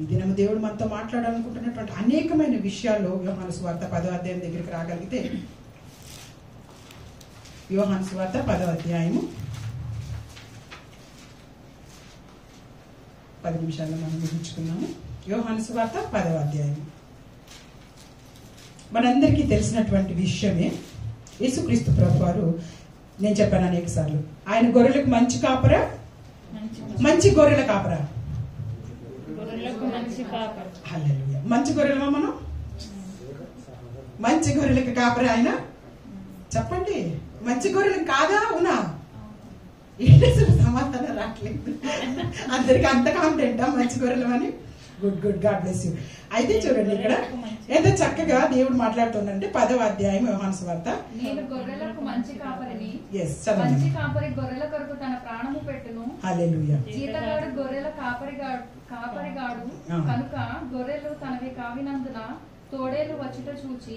ఈ దినము దేవుడు మనతో మాట్లాడాలనుకుంటున్నటువంటి అనేకమైన విషయాల్లో యోహాను సువార్త 10వ అధ్యాయం దగ్గరికి రాగలిగితే, యోహాను సువార్త 10వ అధ్యాయము 10 నిమిషాల్లో మనం ముగించుకున్నాము. యోహాను సువార్త 10వ అధ్యాయం మనందరికీ తెలిసినటువంటి విషయమే. యేసుక్రీస్తు ప్రభువారు, నేను చెప్పాను అనేక సార్లు, ఆయన గొర్రెలకు మంచి కాపరా, మంచి గొర్రెల కాపరా. హల్లెలూయా. మంచి గొర్రెలమా మనం? మంచి గొర్రెలకు కాపరా ఆయన? చెప్పండి, మంచి గొర్రెలకు కాదా? అవునా? సమాధానం రావట్లేదు. అందరికి అంత కాన్ఫిడెంటా మంచి గొర్రెలమని? Good good, God bless you. అయితే చూడండి, ఇక్కడ ఎంత చక్కగా దేవుడు మాట్లాడుతుందంటే 10వ అధ్యాయం యోహాను సువార్త. నేను గొర్రెలకు మంచి కాపరిని, చదవండి. మంచి కాపరి గొర్రెల కొరకు తన ప్రాణము పెట్టును. హల్లెలూయా. జీతగాడు గొర్రెల కాపరిగాడు కనుక గొర్రెలు తనవి కావినందున తోడేలు వచ్చుట చూచి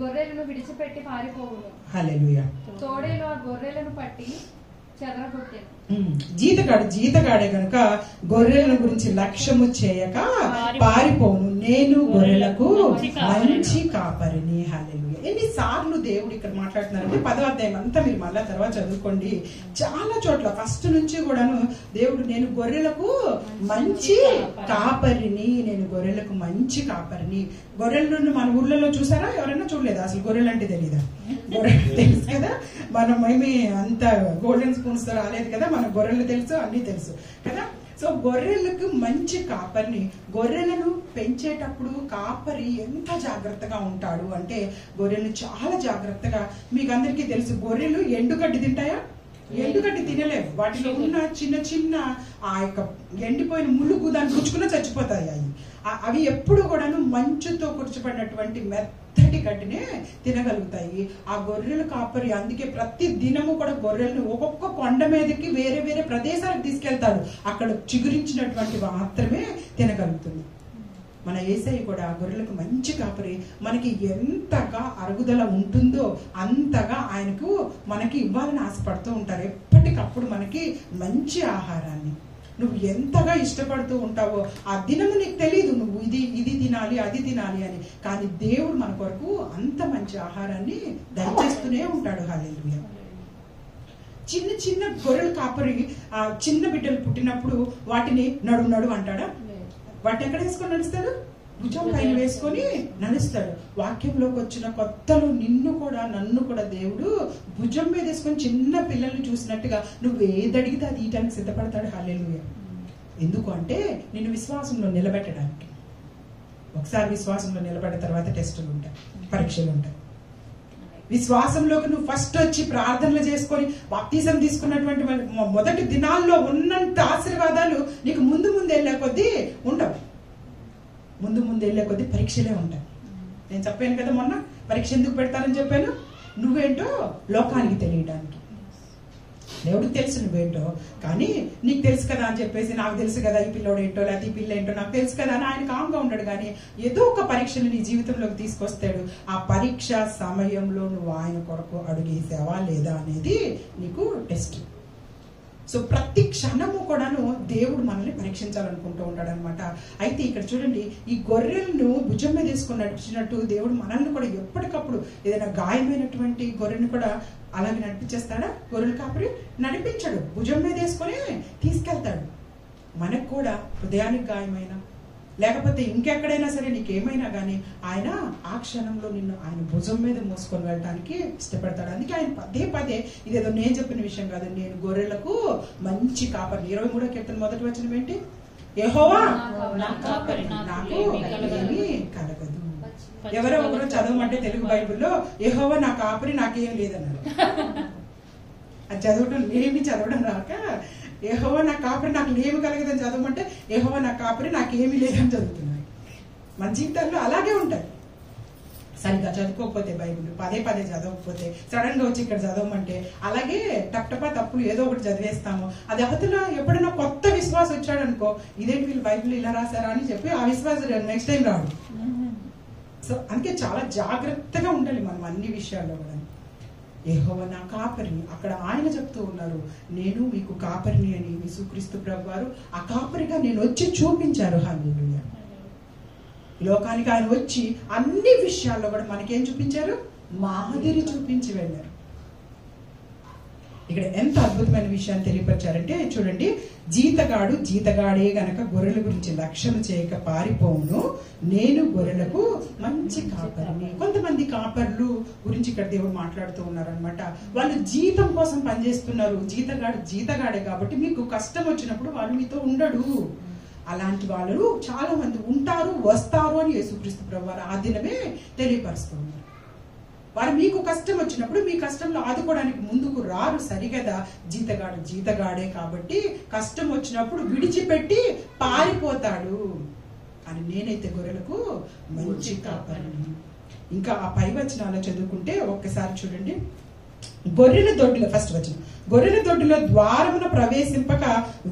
గొర్రెలను విడిచిపెట్టి పారిపోవును. హల్లెలూయా. తోడేలు ఆ గొర్రెలను పట్టి చెదరగొట్టెను. జీతగాడే కనుక గొర్రెల గురించి లక్ష్యము చేయక పారిపోను. నేను గొర్రెలకు మంచి కాపరిని. హల్లెలూయా. ఎన్నిసార్లు దేవుడు ఇక్కడ మాట్లాడుతున్నారంటే 10వ అధ్యాయం అంతా మీరు మళ్ళా తర్వాత చదువుకోండి. చాలా చోట్ల ఫస్ట్ నుంచి కూడాను దేవుడు, నేను గొర్రెలకు మంచి కాపరిని, నేను గొర్రెలకు మంచి కాపరిని. గొర్రెలను మన ఊర్లలో చూసారా? ఎవరైనా చూడలేదా? అసలు గొర్రెలు అంటే తెలీదా? గొర్రెలు తెలుసు కదా, మనం ఏమి అంత గోల్డెన్ స్పూన్స్ తో రాలేదు కదా, మన గొర్రెలు తెలుసు, అన్ని తెలుసు కదా. సో గొర్రెలకు మంచి కాపరిని. గొర్రెలను పెంచేటప్పుడు కాపరి ఎంత జాగ్రత్తగా ఉంటాడు అంటే, గొర్రెలు చాలా జాగ్రత్తగా, మీకు అందరికీ తెలుసు, గొర్రెలు ఎండుగడ్డి తింటాయా? ఎండుగడ్డి తినలేవు. వాటిలో ఉన్న చిన్న చిన్న ఆ యొక్క ఎండిపోయిన ములుగు దాన్ని రుచుకున్న చచ్చిపోతాయి. అవి ఎప్పుడు కూడాను మంచుతో కూర్చబడినటువంటి మెత్తటి గడ్డినే తినగలుగుతాయి. ఆ గొర్రెల కాపరి అందుకే ప్రతి దినము కూడా గొర్రెలను ఒక్కొక్క కొండ మీదకి వేరే వేరే ప్రదేశాలకు తీసుకెళ్తాడు. అక్కడ చిగురించినటువంటి మాత్రమే తినగలుగుతుంది. మన యేసయ్య కూడా గొర్రెలకు మంచి కాపరి. మనకి ఎంతగా అరుగుదల ఉంటుందో అంతగా ఆయనకు మనకి ఇవ్వాలని ఆశపడుతూ ఉంటారు. ఎప్పటికప్పుడు మనకి మంచి ఆహారాన్ని నువ్వు ఎంతగా ఇష్టపడుతూ ఉంటావో, ఆ దినము నీకు తెలియదు నువ్వు ఇది తినాలి అది తినాలి అని, కానీ దేవుడు మన కొరకు అంత మంచి ఆహారాన్ని దయచేస్తూనే ఉంటాడు. హల్లెలూయా. చిన్న చిన్న గొర్రెలు కాపరి ఆ చిన్న బిడ్డలు పుట్టినప్పుడు వాటిని నడు అంటాడా? వాటిని ఎక్కడ వేసుకొని నడుస్తాడు? భుజం పైన వేసుకొని నడుస్తాడు. వాక్యంలోకి వచ్చిన కొత్తలో నన్ను కూడా దేవుడు భుజం మీద వేసుకొని చిన్న పిల్లల్ని చూసినట్టుగా నువ్వు ఏది అడిగితే అది ఈయటానికి సిద్ధపడతాడు. హల్లెలూయా. ఎందుకు అంటే నిన్ను విశ్వాసంలో నిలబెట్టడానికి. ఒకసారి విశ్వాసంలో నిలబడిన తర్వాత టెస్టులు ఉంటాయి, పరీక్షలు ఉంటాయి. విశ్వాసంలోకి నువ్వు ఫస్ట్ వచ్చి ప్రార్థనలు చేసుకొని బాప్తిజం తీసుకున్నటువంటి మొదటి దినాల్లో ఉన్నంత ఆశీర్వాదాలు నీకు ముందు వెళ్ళే కొద్దీ ఉండవు. ముందు వెళ్ళే కొద్దీ పరీక్షలే ఉంటాయి. నేను చెప్పాను కదా మొన్న, పరీక్ష ఎందుకు పెడతారని చెప్పాను? నువ్వేంటో లోకానికి తెలియడానికి. దేవుడికి తెలుసు నువ్వేంటో, కానీ నీకు తెలుసు కదా అని చెప్పేసి నాకు తెలుసు కదా ఈ పిల్లోడు ఏంటో లేకపోతే ఈ పిల్ల ఏంటో నాకు తెలుసు కదా అని ఆయన కామ్గా ఉండడు. కానీ ఏదో ఒక పరీక్షను నీ జీవితంలోకి తీసుకొస్తాడు. ఆ పరీక్ష సమయంలో నువ్వు ఆయన కొరకు అడుగేసావా లేదా అనేది నీకు టెస్ట్. సో ప్రతి క్షణము కూడాను దేవుడు మనల్ని పరీక్షించాలనుకుంటూ ఉంటాడు అనమాట. అయితే ఇక్కడ చూడండి, ఈ గొర్రెలను భుజం మీద వేసుకొని నడిపించినట్టు దేవుడు మనల్ని కూడా ఎప్పటికప్పుడు ఏదైనా గాయమైనటువంటి గొర్రెని కూడా అలాగే నడిపించేస్తాడా? గొర్రెల కాపరి నడిపించడు, భుజం మీద వేసుకొని తీసుకెళ్తాడు. మనకు కూడా హృదయానికి గాయమైన లేకపోతే ఇంకెక్కడైనా సరే నీకేమైనా కానీ ఆయన ఆ క్షణంలో నిన్ను ఆయన భుజం మీద మోసుకొని వెళ్ళడానికి ఇష్టపడతాడు. అందుకే ఆయన పదే పదే, ఇదేదో నేను చెప్పిన విషయం కాదు, నేను గొర్రెలకు మంచి కాపరి. 23వ కీర్తన మొదటి వచనం ఏంటి? యెహోవా నా కాపరి, నాకు ఏమీ కలగదు. ఎవరో ఒకరు చదవమంటే తెలుగు బైబిల్లో యెహోవా నా కాపరి నాకేం లేదన్నారు. అది చదవడం రాక యెహోవా నా కాపరి నాకు ఏమి కలగదని చదవమంటే యెహోవా నా కాపరి నాకేమీ లేదని చదువుతున్నాయి. మన జీవితాల్లో అలాగే ఉంటాయి. సరిగ్గా చదువుకోకపోతే బైబిల్ పదే పదే చదవకపోతే సడన్ గా వచ్చి ఇక్కడ చదవమంటే అలాగే టప్టపా తప్పులు ఏదో ఒకటి చదివేస్తాము. అది అవతల ఎప్పుడైనా కొత్త విశ్వాసం వచ్చాడు అనుకో, ఇదేంటి వీళ్ళు బైబిల్ ఇలా రాశారా అని చెప్పి ఆ విశ్వాసం నెక్స్ట్ టైం రాడు. సో అందుకే చాలా జాగ్రత్తగా ఉండాలి మనం అన్ని విషయాల్లో కూడా. యెహోవా నా కాపరి, అక్కడ ఆయన చెప్తూ ఉన్నారు, నేను మీకు కాపరిని అని. యేసుక్రీస్తు ప్రభువారు ఆ కాపరిగా నేను వచ్చి చూపించారు. హల్లెలూయా. లోకానికి ఆయన వచ్చి అన్ని విషయాల్లో కూడా మనకేం చూపించారు? మాదిరి చూపించి వెళ్ళారు. ఇక్కడ ఎంత అద్భుతమైన విషయాన్ని తెలియపరిచారంటే చూడండి, జీతగాడే గనక గొర్రెల గురించి లక్ష్యం చేయక పారిపోవును, నేను గొర్రెలకు మంచి కాపరిని. కొంతమంది కాపర్లు గురించి ఇక్కడ దేవుడు మాట్లాడుతూ ఉన్నారు అనమాట. వాళ్ళు జీతం కోసం పనిచేస్తున్నారు. జీతగాడే కాబట్టి మీకు కష్టం వచ్చినప్పుడు వాళ్ళు మీతో ఉండడు. అలాంటి వాళ్ళు చాలా మంది ఉంటారు, వస్తారు అని యేసుక్రీస్తు ప్రభువారు ఆ దినమే తెలియపరుస్తూ ఉన్నారు. వారు మీకు కష్టం వచ్చినప్పుడు మీ కష్టంలో ఆదుకోవడానికి ముందుకు రారు. సరిగదా, జీతగాడే కాబట్టి కష్టం వచ్చినప్పుడు విడిచిపెట్టి పారిపోతాడు అని. నేనైతే గొర్రెలకు మంచి కాపరిని. ఇంకా ఆ పై వచనాల్లో చదువుకుంటే ఒక్కసారి చూడండి. గొర్రెల దొడ్డిలో ఫస్ట్ వచనం, గొర్రెల దొడ్డిలో ద్వారమున ప్రవేశింపక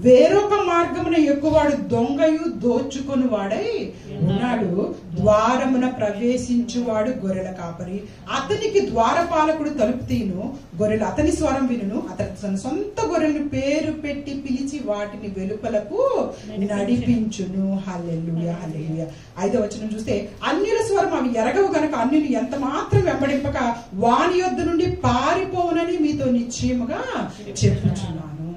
వేరొక మార్గమున ఎక్కువాడు దొంగయు దోచుకొని వాడై ఉన్నాడు. ద్వారమున ప్రవేశించువాడు గొర్రెల కాపరి, అతనికి ద్వారపాలకుడు తలుపు తీయును, గొర్రెలు అతని స్వరం వినును, అతని తన సొంత గొర్రెలను పేరు పెట్టి పిలిచి వాటిని వెలుపలకు నడిపించును. హల్లెలూయా, హల్లెలూయా. 5వ వచనం చూస్తే, అన్యుల స్వరం అవి ఎరగవు గనక అన్యులు ఎంత మాత్రం వెంబడింపక వాని యొద్ద నుండి పారిపోవునని మీతో నిశ్చయముగా చెప్పుచున్నాను.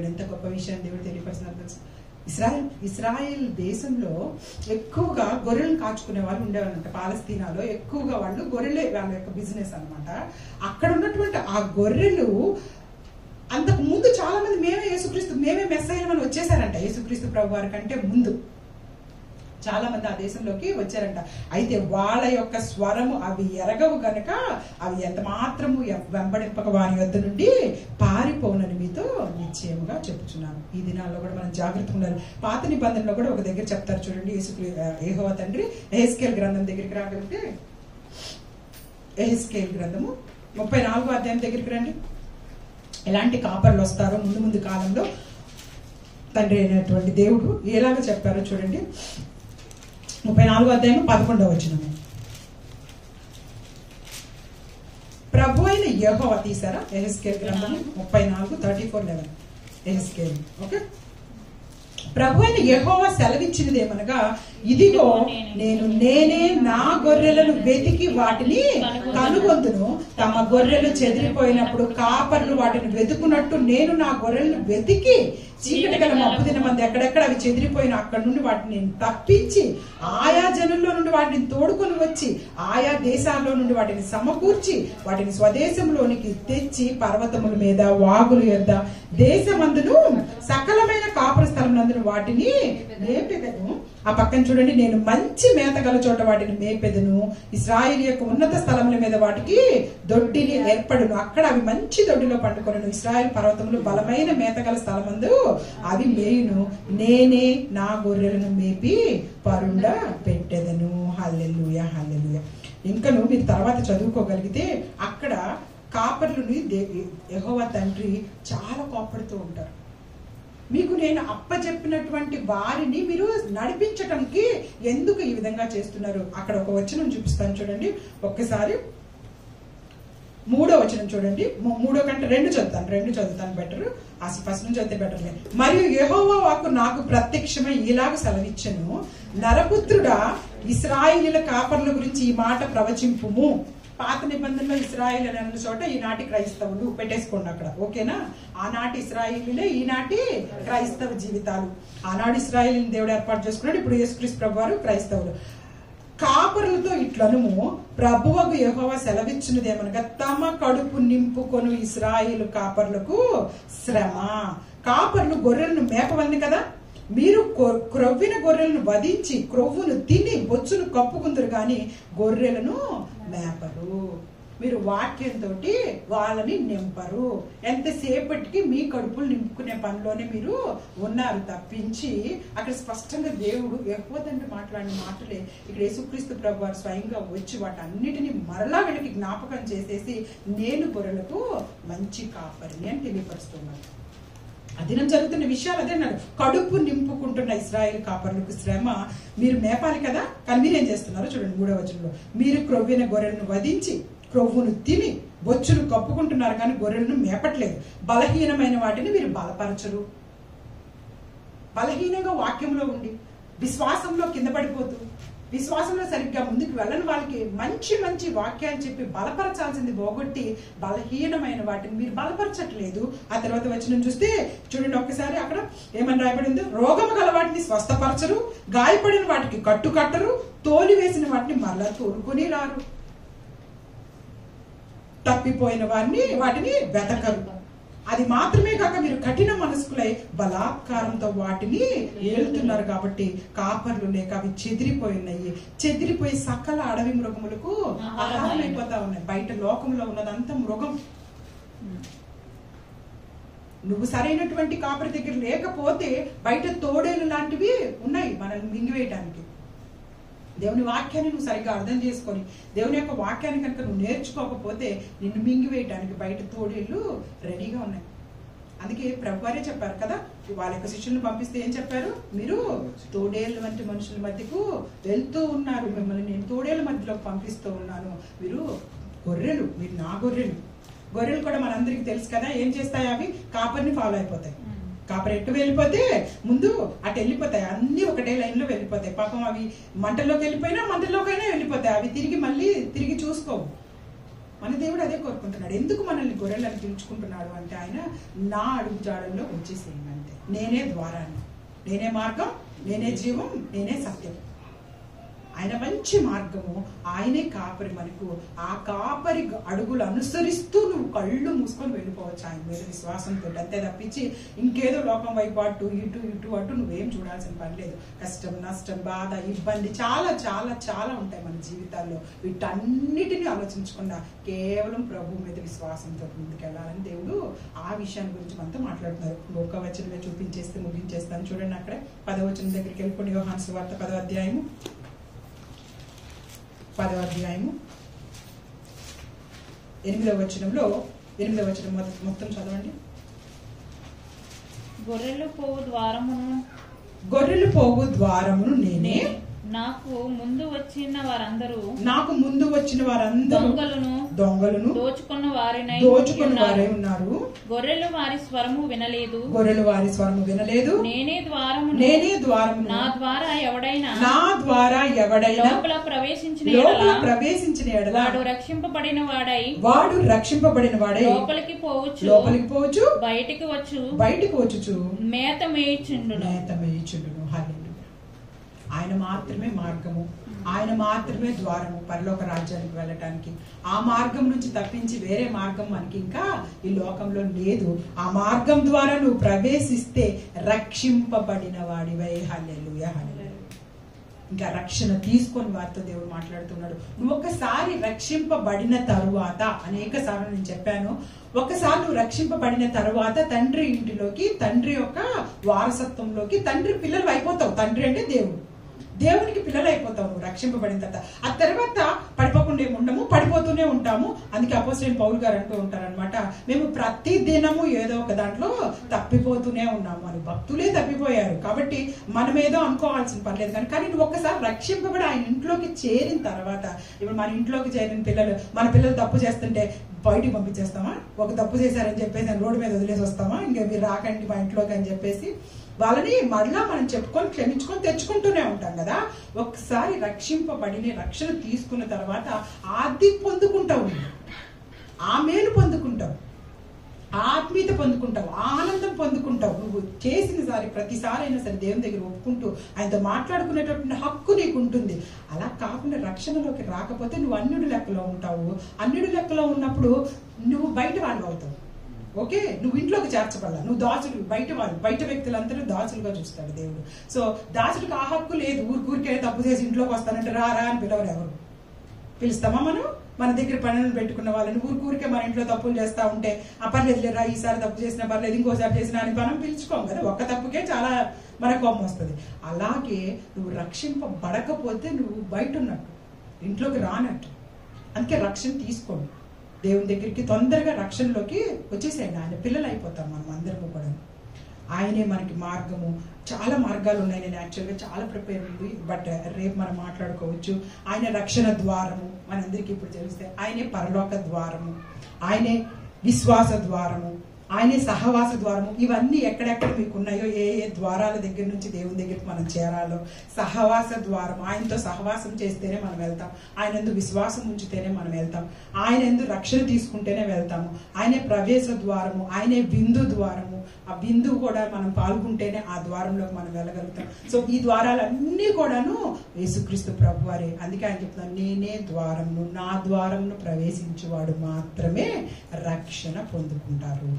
ఎంత గొప్ప విషయాన్ని దేవుడు తెలియపరుస్తున్నారు తెలుసు. ఇస్రాయేల్ దేశంలో ఎక్కువగా గొర్రెలను కాచుకునే వాళ్ళు ఉండేవాళ్ళంట. పాలస్తీనాలో ఎక్కువగా వాళ్ళు గొర్రెలే వాళ్ళ యొక్క బిజినెస్ అనమాట. అక్కడ ఉన్నటువంటి ఆ గొర్రెలు అంతకు ముందు చాలా మంది మేమే మెస్సయ్యమని వచ్చేసారంట. యేసుక్రీస్తు ప్రభు వారి కంటే ముందు చాలా మంది ఆ దేశంలోకి వచ్చారంట. అయితే వాళ్ళ యొక్క స్వరము అవి ఎరగవు గనక అవి ఎంత మాత్రము వెంబడింపక వారి వద్ద నుండి పారిపోనని మీతో నిశ్చయముగా చెప్పుచున్నాను. ఈ దినాల్లో కూడా మనం జాగ్రత్తగా ఉండాలి. పాత నిబంధనలో కూడా ఒక దగ్గర చెప్తారు చూడండి. యెహోవా తండ్రి యెహెజ్కేలు గ్రంథం దగ్గరికి రాగలిగితే, యెహెజ్కేలు గ్రంథము 34వ అధ్యాయం దగ్గరికి రండి. ఎలాంటి కాపర్లు వస్తారో ముందు కాలంలో తండ్రి అయినటువంటి దేవుడు ఎలాగ చెప్పారో చూడండి. 34వ అధ్యాయం 11వ వచనం. ప్రభు అయిన యెహోవా తీసారా యెహెజ్కేలు గ్రంథం 34:34-11 యెహెజ్కేలు. ఓకే, ప్రభు అయిన యెహోవా సెలవిచ్చినదేమనగా, ఇదిగో నేనే నా గొర్రెలను వెతికి వాటిని కనుగొందును. తమ గొర్రెలు చెదిరిపోయినప్పుడు కాపర్లు వాటిని వెతుకున్నట్టు నేను నా గొర్రెలను వెతికి చీకటి గల మబ్బు దిన మంది ఎక్కడెక్కడ అవి చెదిరిపోయిన అక్కడి నుండి వాటిని నేను తప్పించి ఆయా జనుల్లో నుండి వాటిని తోడుకొని వచ్చి ఆయా దేశాల్లో నుండి వాటిని సమకూర్చి వాటిని స్వదేశంలోనికి తెచ్చి పర్వతముల మీద వాగుల యొద్ద దేశమందును సకలమైన కాపుర స్థలం నందును వాటిని మేపెదను. ఆ పక్కన చూడండి, నేను మంచి మేత గల చోట వాటిని మేపెదను. ఇశ్రాయేలు యొక్క ఉన్నత స్థలముల మీద వాటికి దొడ్డిని ఏర్పడును, అక్కడ అవి మంచి దొడ్డిలో పండుకొను. ఇశ్రాయేలు పర్వతములు బలమైన మేత గల స్థలమందు అవి మేయును. నేనే నా గొర్రెలను మేపి పరుండ పెట్టెదను. హల్లెలూయా, హల్లెలూయా. ఇంకను మీరు తర్వాత చదువుకోగలిగితే అక్కడ కాపర్లుని యెహోవా తండ్రి చాలా కోపడుతూ ఉంటారు. మీకు నేను అప్పచెప్పినటువంటి వారిని మీరు నడిపించటానికి ఎందుకు ఈ విధంగా చేస్తున్నారు? అక్కడ ఒక వచనం చూపిస్తాను చూడండి ఒక్కసారి. 3వ వచనం చూడండి. 3 కంటే 2 చదువుతాను బెటర్. అసలు ఫస్ట్ నుంచి చదివితే బెటర్లే. మరియు యెహోవా వాక్కు నాకు ప్రత్యక్షమై ఇలాగ సెలవిచ్చెను, నరపుత్రుడా, ఇశ్రాయేలీయుల కాపర్ల గురించి ఈ మాట ప్రవచింపుము. పాత నిబంధనలో ఇశ్రాయేల్ అనే చోట ఈనాటి క్రైస్తవులు పెట్టేసుకోండి అక్కడ, ఓకేనా? ఆనాటి ఇశ్రాయేలీలే ఈనాటి క్రైస్తవ జీవితాలు. ఆనాడు ఇశ్రాయేలీని దేవుడు ఏర్పాటు చేసుకున్నాడు, ఇప్పుడు యేసుక్రీస్తు ప్రభు వారు క్రైస్తవులు. కాపరులతో ఇట్లనుము, ప్రభువగు యెహోవా సెలవిచ్చినదేమనగా, తమ కడుపు నింపుకొను ఇశ్రాయేలు కాపర్లకు శ్రమ. కాపర్లు గొర్రెలను మేపవల్ని కదా, మీరు క్రొవ్విన గొర్రెలను వధించి క్రొవ్వును తిని బొచ్చును కప్పుకుందరు గాని గొర్రెలను మేపరు. మీరు వాక్యంతో వాళ్ళని నింపరు. ఎంతసేపటికి మీ కడుపులు నింపుకునే పనిలోనే మీరు ఉన్నారు తప్పించి, అక్కడ స్పష్టంగా దేవుడు ఎక్కువదంటే మాట్లాడిన మాటలే ఇక్కడ యేసుక్రీస్తు ప్రభు వారు స్వయంగా వచ్చి వాటన్నిటిని మరలా వీళ్ళకి జ్ఞాపకం చేసేసి, నేను గొర్రెలకు మంచి కాపరిని అని తెలియపరుస్తున్నాను. అదినం జరుగుతున్న విషయాలు అదే అన్నాడు. కడుపు నింపుకుంటున్న ఇశ్రాయేలు కాపర్లకు శ్రమ. మీరు మేపాలి కదా, కానీ మీరేం చేస్తున్నారు చూడండి 3వ వచనంలో. మీరు క్రొవ్విన గొర్రెలను వధించి క్రొవ్వును తిని బొచ్చును కప్పుకుంటున్నారు కానీ గొర్రెలను మేపట్లేదు. బలహీనమైన వాటిని మీరు బలపరచరు. బలహీనంగా వాక్యంలో ఉండి విశ్వాసంలో కింద పడిపోతూ, విశ్వాసంలో సరిగ్గా ముందుకు వెళ్ళని వాళ్ళకి మంచి మంచి వాక్యాలు చెప్పి బలపరచాల్సింది పోగొట్టి బలహీనమైన వాటిని మీరు బలపరచట్లేదు. ఆ తర్వాత వచనం చూస్తే చూడండి ఒక్కసారి, అక్కడ ఏమని రాయబడిందో, రోగము గల వాటిని స్వస్థపరచరు, గాయపడిన వాటికి కట్టరు, తోలి వేసిన వాటిని మరలా తోలుకొని రారు, తప్పిపోయిన వాటిని వెతకరు. అది మాత్రమే కాక మీరు కఠిన మనస్కులై బలాత్కారంతో వాటిని ఏలుతున్నారు. కాబట్టి కాపర్లు లేక అవి చెదిరిపోయి సకల అడవి మృగములకు ఆహారం అయిపోతా ఉన్నాయి. బయట లోకంలో ఉన్నదంతా మృగం. నువ్వు సరైనటువంటి కాపరి దగ్గర లేకపోతే బయట తోడేలు లాంటివి ఉన్నాయి మనల్ని మింగివేయటానికి. దేవుని వాక్యాన్ని నువ్వు సరిగ్గా అర్థం చేసుకొని దేవుని యొక్క వాక్యాన్ని కనుక నువ్వు నేర్చుకోకపోతే నిన్ను మింగివేయటానికి బయట తోడేళ్ళు రెడీగా ఉన్నాయి. అందుకే ప్రభువారే చెప్పారు కదా, వాళ్ళ యొక్క శిష్యులను పంపిస్తే ఏం చెప్పారు, మీరు తోడేళ్ళ వంటి మనుషుల మధ్యకు వెళ్తూ ఉన్నారు, మిమ్మల్ని నేను తోడేళ్ళ మధ్యలోకి పంపిస్తూ ఉన్నాను. మీరు గొర్రెలు, మీరు నా గొర్రెలు. గొర్రెలు కూడా మనందరికీ తెలుసు కదా, ఏం చేస్తాయి, అవి కాపర్ని ఫాలో అయిపోతాయి. కాపరి ఎట్టు వెళ్ళిపోతే ముందు అటు వెళ్ళిపోతాయి, అన్ని ఒకటే లైన్ లో వెళ్ళిపోతాయి. పాపం అవి మంటల్లోకి వెళ్ళిపోయినా మంటల్లోకైనా వెళ్ళిపోతాయి, అవి తిరిగి చూసుకోవు. మన దేవుడు అదే కోరుకుంటున్నాడు. ఎందుకు మనల్ని గొర్రెలను పిలుచుకుంటున్నాడు అంటే, ఆయన నా అడుగు జాడల్లో వచ్చేసేయండి అంతే. నేనే ద్వారాన్ని, నేనే మార్గం, నేనే జీవం, నేనే సత్యం. ఆయన మంచి మార్గము, ఆయనే కాపరి. మనకు ఆ కాపరి అడుగులు అనుసరిస్తూ నువ్వు కళ్ళు మూసుకొని వెళ్ళిపోవచ్చు ఆయన మీద విశ్వాసంతో. అంతే తప్పించి ఇంకేదో లోకం వైపు అటు అటు నువ్వేం చూడాల్సిన పని లేదు. కష్టం, నష్టం, బాధ, ఇబ్బంది చాలా చాలా చాలా ఉంటాయి మన జీవితాల్లో. వీటన్నిటిని ఆలోచించకుండా కేవలం ప్రభు మీద విశ్వాసంతో ముందుకెళ్ళాలని దేవుడు ఆ విషయాన్ని గురించి మనతో మాట్లాడుతున్నారు. ఒక వచనమే చూపించేస్తే ముగించేస్తాను. చూడండి అక్కడ 10వ వచనం దగ్గరికి వెళ్ళిపోండి. యోహాను సువార్త 10వ అధ్యాయము 8వ వచనంలో 8వ వచనం మొత్తం చదవండి. గొర్రెలు పోవు ద్వారమును నేనే, నాకు ముందు వచ్చిన వారందరూ దొంగలను దోచుకున్న వారై ఉన్నారు. గొర్రెలు వారి స్వరము వినలేదు, నేనే ద్వారము, నా ద్వారా ఎవడైనా లోపల ప్రవేశించిన ఎడల వాడు రక్షింపబడిన వాడై లోపలికి పోవచ్చు, బయటికి వచ్చు మేత మేయుచుండును. ఆయన మాత్రమే మార్గము, ఆయన మాత్రమే ద్వారము పరలోక రాజ్యానికి వెళ్ళటానికి. ఆ మార్గం నుంచి తప్పించి వేరే మార్గం మనకి ఇంకా ఈ లోకంలో లేదు. ఆ మార్గం ద్వారా నువ్వు ప్రవేశిస్తే రక్షింపబడిన వాడివై. హల్లెలూయా, హల్లెలూయా. ఇంకా రక్షణ తీసుకొని వారితో దేవుడు మాట్లాడుతున్నాడు. నువ్వు ఒకసారి రక్షింపబడిన తరువాత, అనేక సార్లు నేను చెప్పాను, ఒకసారి నువ్వు రక్షింపబడిన తరువాత తండ్రి ఇంటిలోకి, తండ్రి యొక్క వారసత్వంలోకి తండ్రి పిల్లలు అయిపోతావు. తండ్రి అంటే దేవుడు, దేవునికి పిల్లలు అయిపోతావు నువ్వు రక్షింపబడిన తర్వాత. ఆ తర్వాత పడిపోకుండా ఉండము, పడిపోతూనే ఉంటాము. అందుకే అపోస్తలుడైన పౌలు గారు అంటూ ఉంటారనమాట, మేము ప్రతి దినము ఏదో ఒక దాంట్లో తప్పిపోతూనే ఉన్నాము అని. భక్తులే తప్పిపోయారు కాబట్టి మనం ఏదో అనుకోవాల్సిన పర్లేదు. కానీ నువ్వు ఒక్కసారి రక్షింపబడి ఆయన ఇంట్లోకి చేరిన తర్వాత, ఇప్పుడు మన ఇంట్లోకి చేరిన పిల్లలు, మన పిల్లలు తప్పు చేస్తుంటే బయటికి పంపించేస్తామా? ఒక తప్పు చేశారని చెప్పేసి రోడ్డు మీద వదిలేసి వస్తామా? ఇంకా మీరు రాకండి మా ఇంట్లోకి అని చెప్పేసి వాళ్ళని మళ్ళా మనం చెప్పుకొని క్షమించుకొని తెచ్చుకుంటూనే ఉంటాం కదా. ఒకసారి రక్షింపబడిన రక్షణ తీసుకున్న తర్వాత ఆది పొందుకుంటావు, ఆ మేలు పొందుకుంటావు, ఆత్మీయత పొందుకుంటావు, ఆనందం పొందుకుంటావు. నువ్వు చేసిన ప్రతిసారి అయినా సరే దేవుని దగ్గర ఒప్పుకుంటూ ఆయనతో మాట్లాడుకునేటటువంటి హక్కు నీకు ఉంటుంది. అలా కాకుండా రక్షణలోకి రాకపోతే నువ్వు అన్యుడి లెక్కలో ఉంటావు. అన్యుడి లెక్కలో ఉన్నప్పుడు నువ్వు బయట వాళ్ళు అవుతావు. ఓకే, నువ్వు ఇంట్లోకి చేర్చబడాల, నువ్వు దాసుడు, బయట వ్యక్తులందరూ దాసులుగా చూస్తాడు దేవుడు. సో దాసుడికి ఆ హక్కు లేదు. ఊరికే తప్పు చేసి ఇంట్లోకి వస్తానంటే రా అని పిలవరు. ఎవరు పిలుస్తామా? మనం మన దగ్గర పనులను పెట్టుకున్న వాళ్ళని ఊరికే మన ఇంట్లో తప్పులు చేస్తా ఉంటే పర్లేదు లేరా, ఈసారి తప్పు చేసినా పర్లేదు, ఇంకోసారి చేసినా అని మనం పిలుచుకోం కదా. ఒక్క తప్పుకే చాలా మన కోపం వస్తుంది. అలాగే నువ్వు రక్షింపబడకపోతే నువ్వు బయట ఉన్నట్టు, ఇంట్లోకి రానట్టు. అందుకే రక్షణ తీసుకోండి, దేవుని దగ్గరికి తొందరగా రక్షణలోకి వచ్చేసేయండి. ఆయన పిల్లలు అయిపోతాం మనం అందరికీ కూడా. ఆయనే మనకి మార్గము. చాలా మార్గాలు ఉన్నాయి. నేను యాక్చువల్గా చాలా ప్రిపేర్ ఉంది, బట్ రేపు మనం మాట్లాడుకోవచ్చు. ఆయన రక్షణ ద్వారము మనందరికీ ఇప్పుడు తెలిస్తే, ఆయనే పరలోక ద్వారము, ఆయనే విశ్వాస ద్వారము, ఆయనే సహవాస ద్వారము. ఇవన్నీ ఎక్కడెక్కడ మీకు ఉన్నాయో, ఏ ఏ ద్వారాల దగ్గర నుంచి దేవుని దగ్గరికి మనం చేరాలో, సహవాస ద్వారం, ఆయనతో సహవాసం చేస్తేనే మనం వెళ్తాం. ఆయన ఎందు విశ్వాసం ఉంచితేనే మనం వెళ్తాం. ఆయన ఎందు రక్షణ తీసుకుంటేనే వెళ్తాము. ఆయనే ప్రవేశ ద్వారము, ఆయనే బిందు ద్వారము. ఆ బిందువు కూడా మనం పాల్గొంటేనే ఆ ద్వారంలోకి మనం వెళ్ళగలుగుతాం. సో ఈ ద్వారాలన్నీ కూడాను యేసుక్రీస్తు ప్రభువారే. అందుకే ఆయన చెప్తున్నాను, నేనే ద్వారమును, నా ద్వారమును ప్రవేశించేవాడు మాత్రమే రక్షణ పొందుకుంటారు.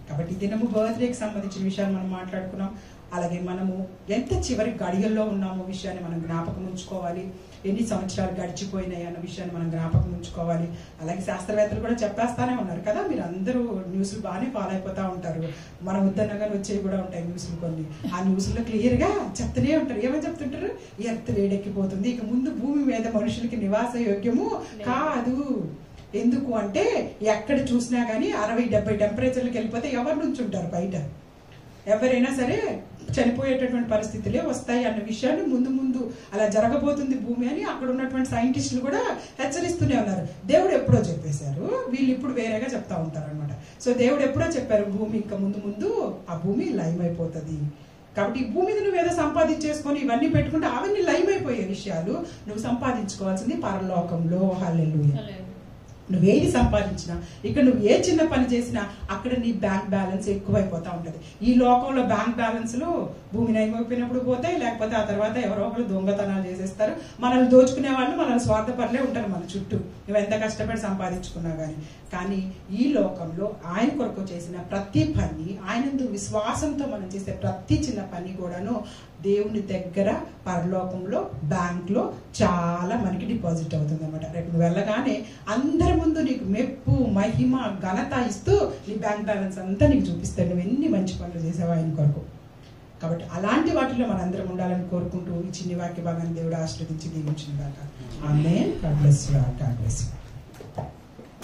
కాబట్టి దినము బర్త్డేకి సంబంధించిన విషయాలు మనం మాట్లాడుకున్నాం. అలాగే మనము ఎంత చివరి గడియల్లో ఉన్నామో విషయాన్ని మనం జ్ఞాపకం ఉంచుకోవాలి. ఎన్ని సంవత్సరాలు గడిచిపోయినాయి అన్న విషయాన్ని మనం జ్ఞాపకం ఉంచుకోవాలి. అలాగే శాస్త్రవేత్తలు కూడా చెప్పేస్తానే ఉన్నారు కదా. మీరు అందరూ న్యూస్లు బాగానే ఫాలో అయిపోతూ ఉంటారు. మనం వద్దనగానే వచ్చేవి కూడా ఉంటాయి న్యూస్లు కొన్ని. ఆ న్యూస్లో క్లియర్గా చెప్తూనే ఉంటారు. ఏమని చెప్తుంటారు? ఎర్త్ వేడెక్కిపోతుంది, ఇక ముందు భూమి మీద మనుషులకి నివాస యోగ్యము కాదు. ఎందుకు అంటే ఎక్కడ చూసినా కానీ 60-70 టెంపరేచర్లకు వెళ్ళిపోతే ఎవరి నుంచి ఉంటారు బయట? ఎవరైనా సరే చనిపోయేటటువంటి పరిస్థితులే వస్తాయి అన్న విషయాన్ని ముందు అలా జరగబోతుంది భూమి అని అక్కడ ఉన్నటువంటి సైంటిస్టులు కూడా హెచ్చరిస్తూనే ఉన్నారు. దేవుడు ఎప్పుడో చెప్పేశారు, వీళ్ళు ఇప్పుడు వేరేగా చెప్తా ఉంటారు అనమాట. సో దేవుడు ఎప్పుడో చెప్పారు, భూమి ఇంకా ముందు ఆ భూమి లైవ్ అయిపోతుంది. కాబట్టి ఈ భూమి మీద నువ్వు ఏదో సంపాదించేసుకొని ఇవన్నీ పెట్టుకుంటే అవన్నీ లైవ్ అయిపోయే విషయాలు. నువ్వు సంపాదించుకోవాల్సింది పరలోకంలో. హల్లెలూయా. నువ్వేది సంపాదించినా, ఇక్కడ నువ్వు ఏ చిన్న పని చేసినా అక్కడ నీ బ్యాంక్ బ్యాలెన్స్ ఎక్కువైపోతా ఉంటుంది. ఈ లోకంలో బ్యాంక్ బ్యాలెన్స్లు భూమి నయమైపోయినప్పుడు పోతాయి, లేకపోతే ఆ తర్వాత ఎవరో ఒకరు దొంగతనాలు చేసేస్తారు. మనల్ని దోచుకునే వాళ్ళు మనల్ని స్వార్థపరులే ఉంటారు మన చుట్టూ, నువ్వు ఎంత కష్టపడి సంపాదించుకున్నా కానీ ఈ లోకంలో ఆయన కొరకు చేసిన ప్రతి పని, ఆయనందు విశ్వాసంతో మనం చేసే ప్రతి చిన్న పని కూడాను దేవుని దగ్గర పరలోకంలో బ్యాంక్లో చాలా మనకి డిపాజిట్ అవుతుంది అనమాట. రేపు నువ్వు వెళ్ళగానే అందరి ముందు నీకు మెప్పు, మహిమ, ఘనత ఇస్తూ నీ బ్యాంక్ బ్యాలెన్స్ అంతా నీకు చూపిస్తాడు, నువ్వు ఎన్ని మంచి పనులు చేసావు ఆయన కొరకు. కాబట్టి అలాంటి వాటిలో మనందరం ఉండాలని కోరుకుంటూ ఈ చిన్ని వాక్య భాగాన్ని దేవుడు ఆశీర్వదించి దీవించిన దాకా. ఆమేన్. God bless you.